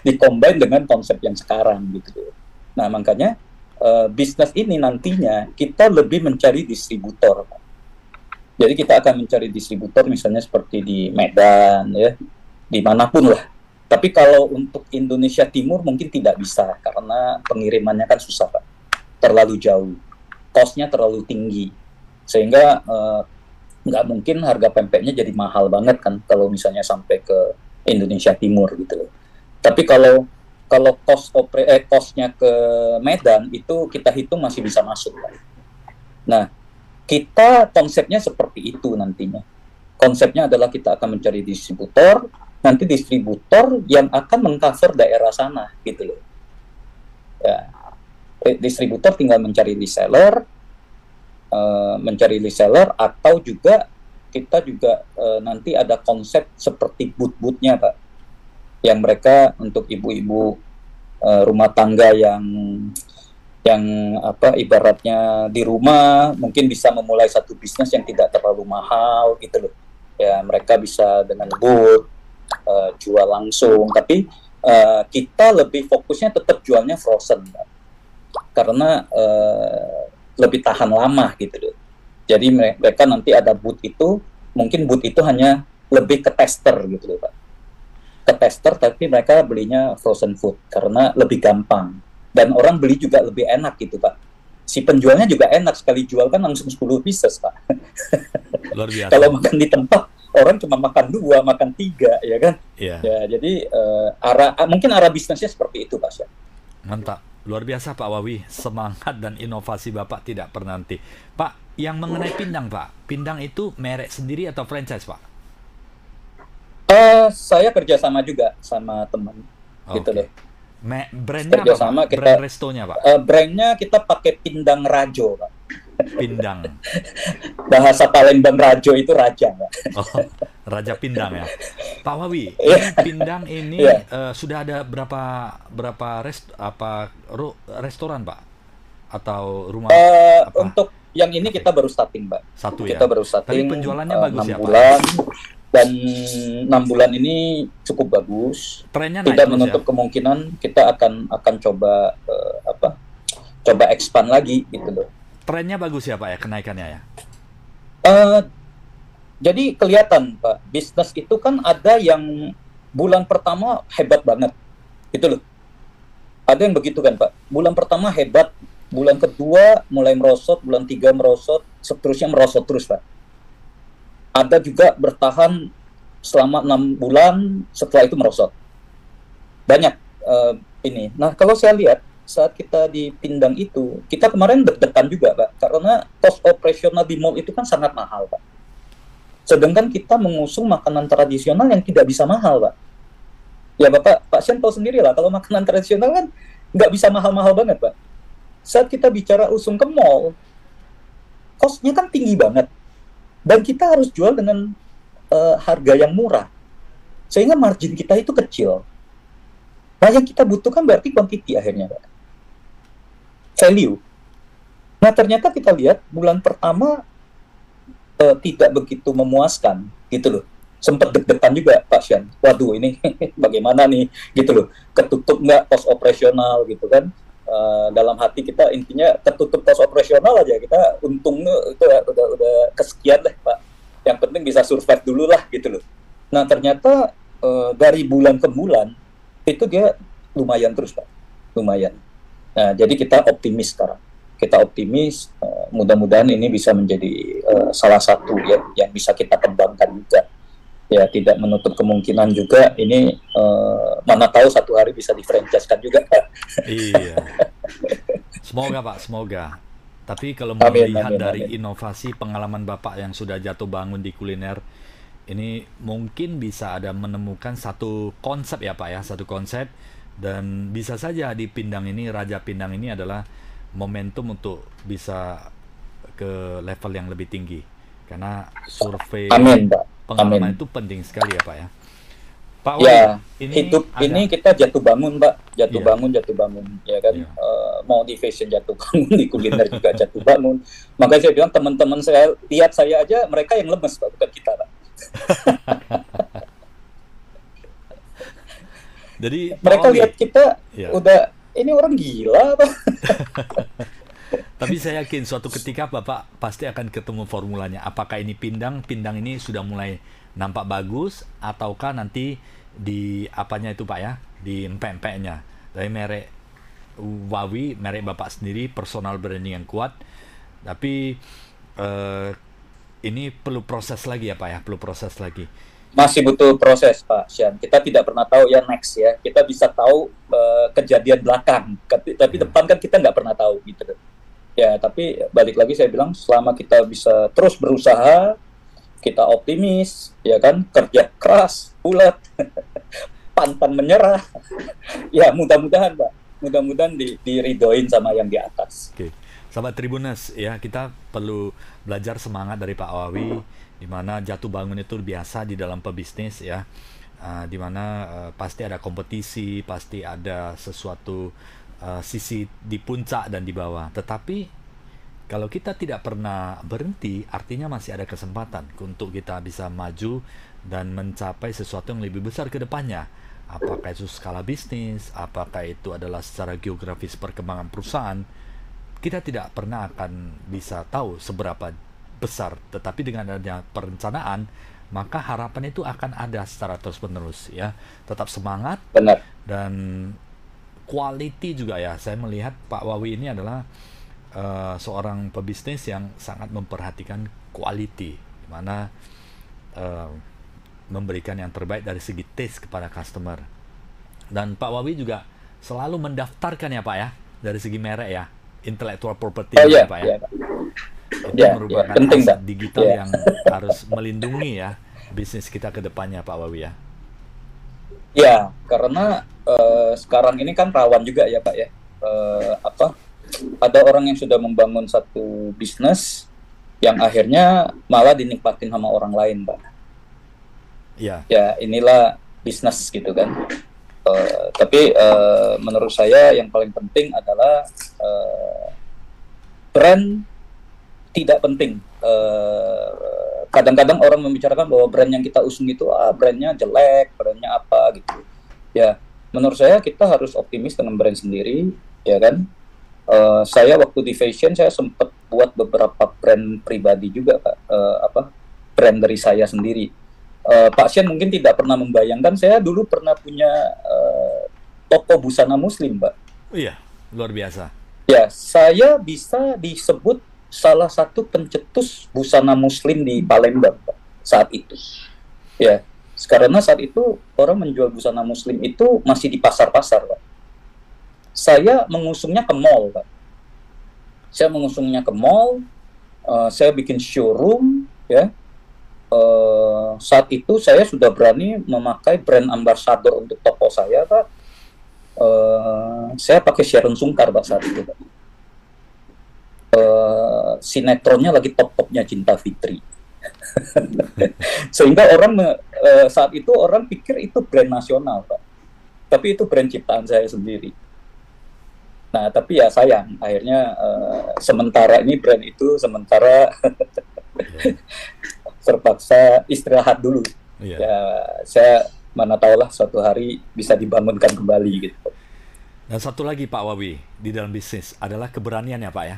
di-combine dengan konsep yang sekarang gitu loh. Nah, makanya bisnis ini nantinya kita lebih mencari distributor, Pak. Jadi kita akan mencari distributor misalnya seperti di Medan ya, dimanapun lah. Tapi kalau untuk Indonesia Timur mungkin tidak bisa karena pengirimannya kan susah, Pak. Terlalu jauh, cost-nya terlalu tinggi, sehingga nggak mungkin harga pempeknya jadi mahal banget kan kalau misalnya sampai ke Indonesia Timur gitu loh. Tapi kalau cost-nya ke Medan itu kita hitung masih bisa masuk, Pak. Nah, kita konsepnya seperti itu nantinya. Konsepnya adalah kita akan mencari distributor, nanti distributor yang akan mengcover daerah sana gitu loh. Ya, distributor tinggal mencari reseller, atau juga kita juga nanti ada konsep seperti booth-boothnya, Pak, yang mereka untuk ibu-ibu rumah tangga yang ibaratnya di rumah mungkin bisa memulai satu bisnis yang tidak terlalu mahal gitu loh. Ya, mereka bisa dengan booth jual langsung, tapi kita lebih fokusnya tetap jualnya frozen, Pak. Karena lebih tahan lama gitu loh. Jadi mereka nanti ada booth itu, mungkin booth itu hanya lebih ke tester gitu loh, Pak. Ke tester, tapi mereka belinya frozen food karena lebih gampang. Dan orang beli juga lebih enak gitu, Pak. Si penjualnya juga enak, sekali jual kan langsung 10 pieces, Pak. Luar biasa. Kalau makan di tempat, orang cuma makan 2, makan 3, ya kan? Iya. Ya, jadi mungkin arah bisnisnya seperti itu, Pak Syah. Mantap. Luar biasa, Pak Wawi. Semangat dan inovasi Bapak tidak pernah henti. Pak, yang mengenai Pindang, Pak. Pindang itu merek sendiri atau franchise, Pak? Saya kerjasama juga sama teman. Gitu loh. Brandnya apa, Pak? Brand restonya, Pak? Brandnya kita pakai Pindang Rajo, Pak. Pindang. Bahasa Palembang Rajo itu raja, Pak. Oh, Raja Pindang ya. Pak Wawi, Pindang ini sudah ada berapa restoran, Pak? Atau rumah Untuk yang ini kita baru starting, Pak. Satu kita ya? baru starting. Tapi penjualannya bagus 6 ya, bulan. Dan 6 bulan ini cukup bagus. Trennya tidak naik menutup kemungkinan kita akan coba coba expand lagi gitu loh. Trennya bagus ya Pak ya, kenaikannya ya? Jadi kelihatan Pak, bisnis itu kan ada yang bulan pertama hebat banget, gitu loh. Ada yang begitu kan Pak, bulan pertama hebat, bulan kedua mulai merosot, bulan 3 merosot, seterusnya merosot terus Pak. Ada juga bertahan selama 6 bulan, setelah itu merosot. Banyak ini. Nah kalau saya lihat, saat kita di Pindang itu, kita kemarin deg-degan juga Pak, karena cost operasional di mall itu kan sangat mahal Pak. Sedangkan kita mengusung makanan tradisional yang tidak bisa mahal Pak. Ya Pak Sian tahu sendiri lah, kalau makanan tradisional kan nggak bisa mahal-mahal banget Pak. Saat kita bicara usung ke mall, cost-nya kan tinggi banget. Dan kita harus jual dengan harga yang murah. Sehingga margin kita itu kecil. Nah yang kita butuhkan berarti quantity akhirnya Pak. Value. Nah ternyata kita lihat bulan pertama tidak begitu memuaskan gitu loh. Sempat deg-degan juga Pak Sian. Waduh ini bagaimana nih gitu loh. Ketutup nggak pos operasional gitu kan. Dalam hati kita intinya ketutup pos operasional aja, kita untungnya itu udah kesekian deh Pak. Yang penting bisa survive dulu lah gitu loh. Nah ternyata dari bulan ke bulan itu dia lumayan terus Pak, lumayan. Nah jadi kita optimis sekarang. Kita optimis, mudah-mudahan ini bisa menjadi salah satu ya yang bisa kita kembangkan juga. Ya tidak menutup kemungkinan juga ini mana tahu satu hari bisa di-franchise-kan juga Pak. Iya. Semoga Pak, semoga. Tapi kalau melihat dari inovasi pengalaman Bapak yang sudah jatuh bangun di kuliner, ini mungkin bisa ada menemukan satu konsep ya Pak ya, satu konsep, dan bisa saja di Pindang ini, Raja Pindang ini adalah momentum untuk bisa ke level yang lebih tinggi. Karena survei pengalaman itu penting sekali ya Pak ya. Pak ya, ini kita jatuh bangun Pak, jatuh bangun ya kan, motivation jatuh bangun di kuliner juga jatuh bangun. Makanya saya bilang teman-teman saya lihat saya aja mereka yang lemes Pak, bukan kita Pak. Jadi mereka lihat kita udah ini orang gila Pak. Tapi saya yakin suatu ketika Bapak pasti akan ketemu formulanya. Apakah ini Pindang ini sudah mulai nampak bagus, ataukah nanti di apanya itu Pak ya, di empek-empeknya. Dari merek Wawi, merek Bapak sendiri, personal branding yang kuat. Tapi ini perlu proses lagi ya Pak ya, perlu proses lagi. Masih butuh proses Pak Sian. Kita tidak pernah tahu ya next ya. Kita bisa tahu kejadian belakang, tapi depan kan kita nggak pernah tahu gitu. Ya, tapi balik lagi saya bilang selama kita bisa terus berusaha, kita optimis, ya kan, kerja keras, bulat, pantang menyerah. Ya, mudah-mudahan, Pak. Mudah-mudahan diridoin sama yang di atas. Oke. Sahabat Tribuners, ya, kita perlu belajar semangat dari Pak Wawi, di mana jatuh bangun itu biasa di dalam pebisnis, ya. Di mana pasti ada kompetisi, pasti ada sesuatu sisi di puncak dan di bawah. Tetapi kalau kita tidak pernah berhenti, artinya masih ada kesempatan untuk kita bisa maju dan mencapai sesuatu yang lebih besar ke depannya. Apakah itu skala bisnis, apakah itu adalah secara geografis perkembangan perusahaan, kita tidak pernah akan bisa tahu seberapa besar. Tetapi dengan adanya perencanaan, maka harapan itu akan ada secara terus-menerus, ya. Tetap semangat. Benar. Dan quality juga ya, saya melihat Pak Wawi ini adalah seorang pebisnis yang sangat memperhatikan quality, di mana memberikan yang terbaik dari segi taste kepada customer. Dan Pak Wawi juga selalu mendaftarkan ya Pak ya, dari segi merek ya, intellectual property ya Pak ya. Itu merupakan aset digital yang harus melindungi ya bisnis kita ke depannya Pak Wawi ya. Ya, karena sekarang ini kan rawan juga ya Pak ya, ada orang yang sudah membangun satu bisnis yang akhirnya malah dinikmatin sama orang lain Pak. Ya. Ya inilah bisnis gitu kan. Tapi menurut saya yang paling penting adalah brand tidak penting kadang-kadang orang membicarakan bahwa brand yang kita usung itu brandnya jelek, brandnya apa gitu. Ya, menurut saya kita harus optimis dengan brand sendiri, ya kan. Saya waktu di fashion saya sempat buat beberapa brand pribadi juga, Pak. Brand dari saya sendiri. Pak Sian mungkin tidak pernah membayangkan saya dulu pernah punya toko busana muslim, Pak. Oh iya, luar biasa. Ya, saya bisa disebut salah satu pencetus busana muslim di Palembang, Pak, saat itu. Ya, karena saat itu orang menjual busana muslim itu masih di pasar-pasar, Pak. Saya mengusungnya ke mall, Pak. Saya mengusungnya ke mall, saya bikin showroom, ya. Saat itu saya sudah berani memakai brand ambassador untuk toko saya, Pak. Saya pakai Sharon Sungkar, Pak, saat itu, Pak. Sinetronnya lagi top-topnya Cinta Fitri. Sehingga orang saat itu orang pikir itu brand nasional, Pak. Tapi itu brand ciptaan saya sendiri. Nah, tapi ya sayang, akhirnya sementara ini brand itu sementara terpaksa istirahat dulu. Ya, saya mana tahulah suatu hari bisa dibangunkan kembali gitu. Dan satu lagi Pak Wawi, di dalam bisnis adalah keberanian ya Pak ya?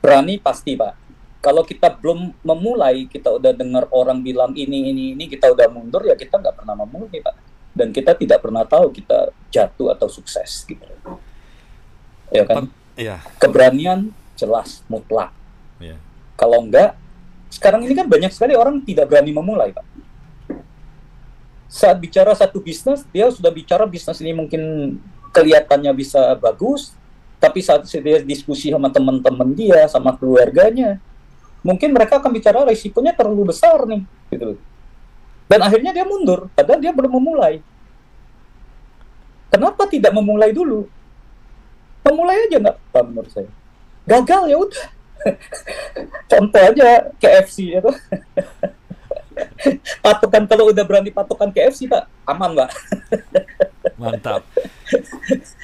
Berani pasti, Pak. Kalau kita belum memulai, kita udah dengar orang bilang ini, kita udah mundur, ya kita nggak pernah memulai, Pak. Dan kita tidak pernah tahu kita jatuh atau sukses, gitu. Ya kan? Iya. Keberanian jelas, mutlak. Iya. Kalau enggak, sekarang ini kan banyak sekali orang tidak berani memulai, Pak. Saat bicara satu bisnis, dia sudah bicara bisnis ini mungkin kelihatannya bisa bagus, tapi saat dia diskusi sama teman-teman dia, sama keluarganya, mungkin mereka akan bicara risikonya terlalu besar nih, gitu. Dan akhirnya dia mundur, padahal dia belum memulai. Kenapa tidak memulai dulu? Memulai aja nggak apa menurut saya. Gagal ya udah. Contoh aja KFC itu. Patokan kalau udah berani patokan KFC, Pak, aman, Pak. Mantap.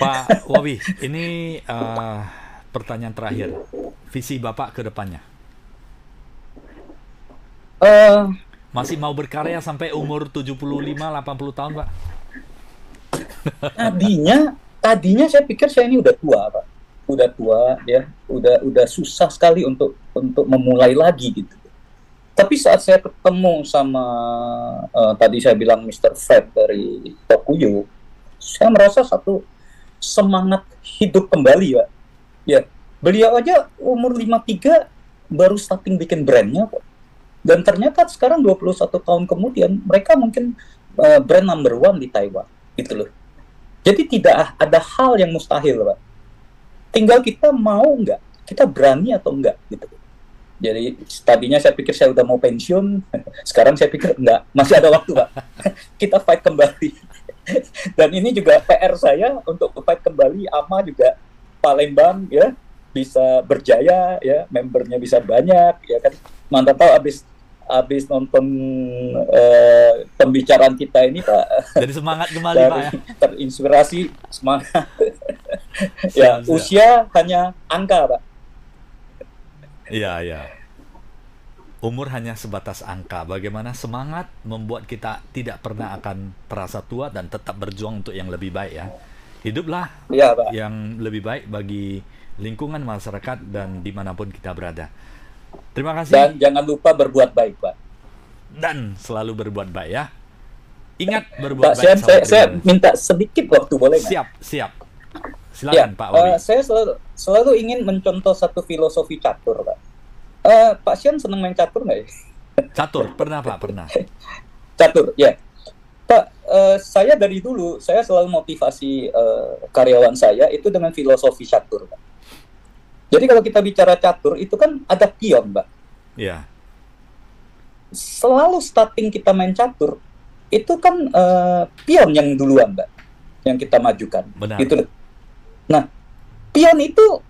Pak Wawi, ini pertanyaan terakhir. Visi Bapak ke depannya? Masih mau berkarya sampai umur 75-80 tahun, Pak? Tadinya saya pikir saya ini udah tua, Pak. Udah tua, ya. Udah susah sekali untuk memulai lagi gitu. Tapi saat saya ketemu sama tadi saya bilang Mr. Fred dari Tokuyo, saya merasa satu semangat hidup kembali, Pak. Ya, beliau aja umur 53 baru starting bikin brandnya, Pak. Dan ternyata sekarang 21 tahun kemudian mereka mungkin brand number 1 di Taiwan, gitu loh. Jadi tidak ada hal yang mustahil, Pak. Tinggal kita mau nggak, kita berani atau enggak, gitu. Jadi tadinya saya pikir saya udah mau pensiun, sekarang saya pikir enggak, masih ada waktu, Pak. Kita fight kembali. Dan ini juga PR saya untuk fight kembali, AMA juga Palembang ya bisa berjaya ya, membernya bisa banyak ya kan. Mantap tahu abis nonton pembicaraan kita ini, Pak. Jadi semangat kembali, Pak ya. Terinspirasi, semangat. Ya, usia hanya angka, Pak. Iya. Umur hanya sebatas angka. Bagaimana semangat membuat kita tidak pernah akan terasa tua dan tetap berjuang untuk yang lebih baik ya. Hiduplah ya, Pak, yang lebih baik bagi lingkungan masyarakat dan dimanapun kita berada. Terima kasih. Dan jangan lupa berbuat baik, Pak. Dan selalu berbuat baik ya. Ingat berbuat Pak baik. Saya minta sedikit waktu, boleh nggak? Siap. Silakan, ya, Pak Wawi. Saya selalu ingin mencontoh satu filosofi catur, Pak. Pak Sian senang main catur nggak ya? Catur, pernah, Pak, pernah. Catur, ya. Pak, saya dari dulu, saya selalu motivasi karyawan saya itu dengan filosofi catur, Pak. Jadi kalau kita bicara catur, itu kan ada pion, Pak. Iya. Selalu starting kita main catur, itu kan pion yang duluan, Pak, yang kita majukan. Benar. Gitu. Nah, pion itu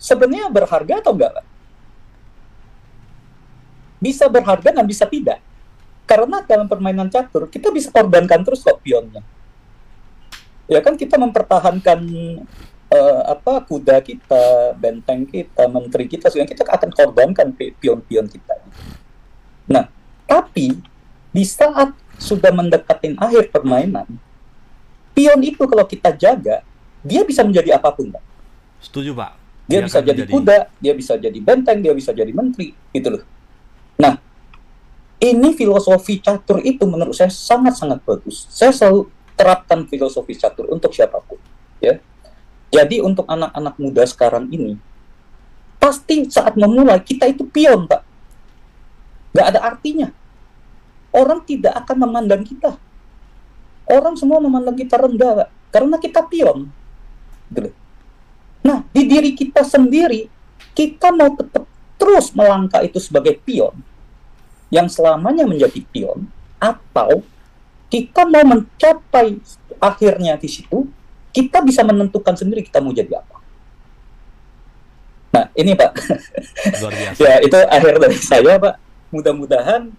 sebenarnya berharga atau enggak, Pak? Bisa berharga dan bisa tidak. Karena dalam permainan catur, kita bisa korbankan terus kok pionnya. Ya kan kita mempertahankan kuda kita, benteng kita, menteri kita, sehingga kita akan korbankan pion-pion kita. Nah, tapi di saat sudah mendekatin akhir permainan, pion itu kalau kita jaga, dia bisa menjadi apapun, Pak. Setuju, Pak. Dia bisa jadi kuda, dia bisa jadi benteng, dia bisa jadi menteri, gitu loh. Nah, ini filosofi catur itu menurut saya sangat-sangat bagus. Saya selalu terapkan filosofi catur untuk siapapun, ya. Jadi untuk anak-anak muda sekarang ini, pasti saat memulai kita itu pion, Pak. Nggak ada artinya. Orang tidak akan memandang kita. Orang semua memandang kita rendah, Pak. Karena kita pion. Gitu. Nah, di diri kita sendiri, kita mau tetap terus melangkah itu sebagai pion, yang selamanya menjadi pion, atau kita mau mencapai akhirnya di situ, kita bisa menentukan sendiri kita mau jadi apa. Nah, ini Pak. Luar biasa. Ya, itu akhir dari saya, Pak. Mudah-mudahan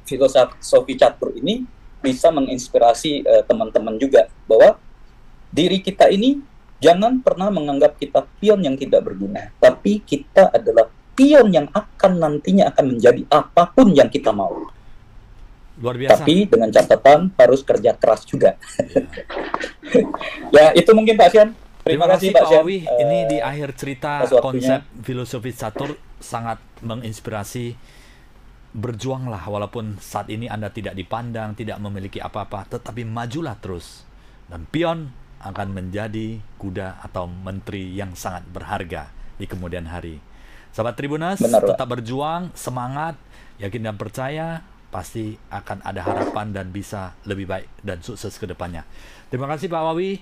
filosofi catur ini bisa menginspirasi teman-teman juga, bahwa diri kita ini jangan pernah menganggap kita pion yang tidak berguna, tapi kita adalah pion yang akan nantinya akan menjadi apapun yang kita mau. Luar biasa. Tapi dengan catatan harus kerja keras juga. Ya, itu mungkin Pak Sian. Terima kasih Pak Wawi. Ini di akhir cerita konsep filosofi catur sangat menginspirasi. Berjuanglah walaupun saat ini Anda tidak dipandang, tidak memiliki apa-apa, tetapi majulah terus. Dan pion akan menjadi kuda atau menteri yang sangat berharga di kemudian hari. Sahabat Tribuners, tetap berjuang, semangat, yakin dan percaya, pasti akan ada harapan dan bisa lebih baik dan sukses ke depannya. Terima kasih Pak Wawi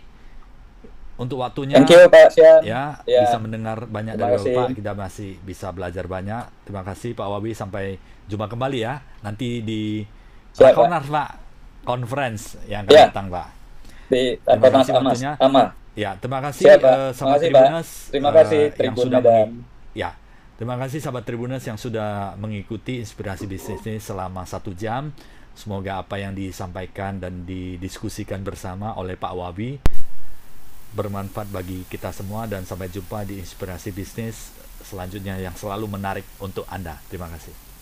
untuk waktunya. Thank you Pak Sian. Ya, bisa mendengar banyak dari Bapak, kita masih bisa belajar banyak. Terima kasih Pak Wawi, sampai jumpa kembali ya. Nanti di Rakornas Pak, conference yang akan datang Pak. Terima kasih waktunya. Ya, terima kasih sahabat Tribuners. Terima kasih yang sudah terima kasih sahabat Tribuners yang sudah mengikuti Inspirasi Bisnis ini selama 1 jam. Semoga apa yang disampaikan dan didiskusikan bersama oleh Pak Wawi bermanfaat bagi kita semua, dan sampai jumpa di Inspirasi Bisnis selanjutnya yang selalu menarik untuk Anda. Terima kasih.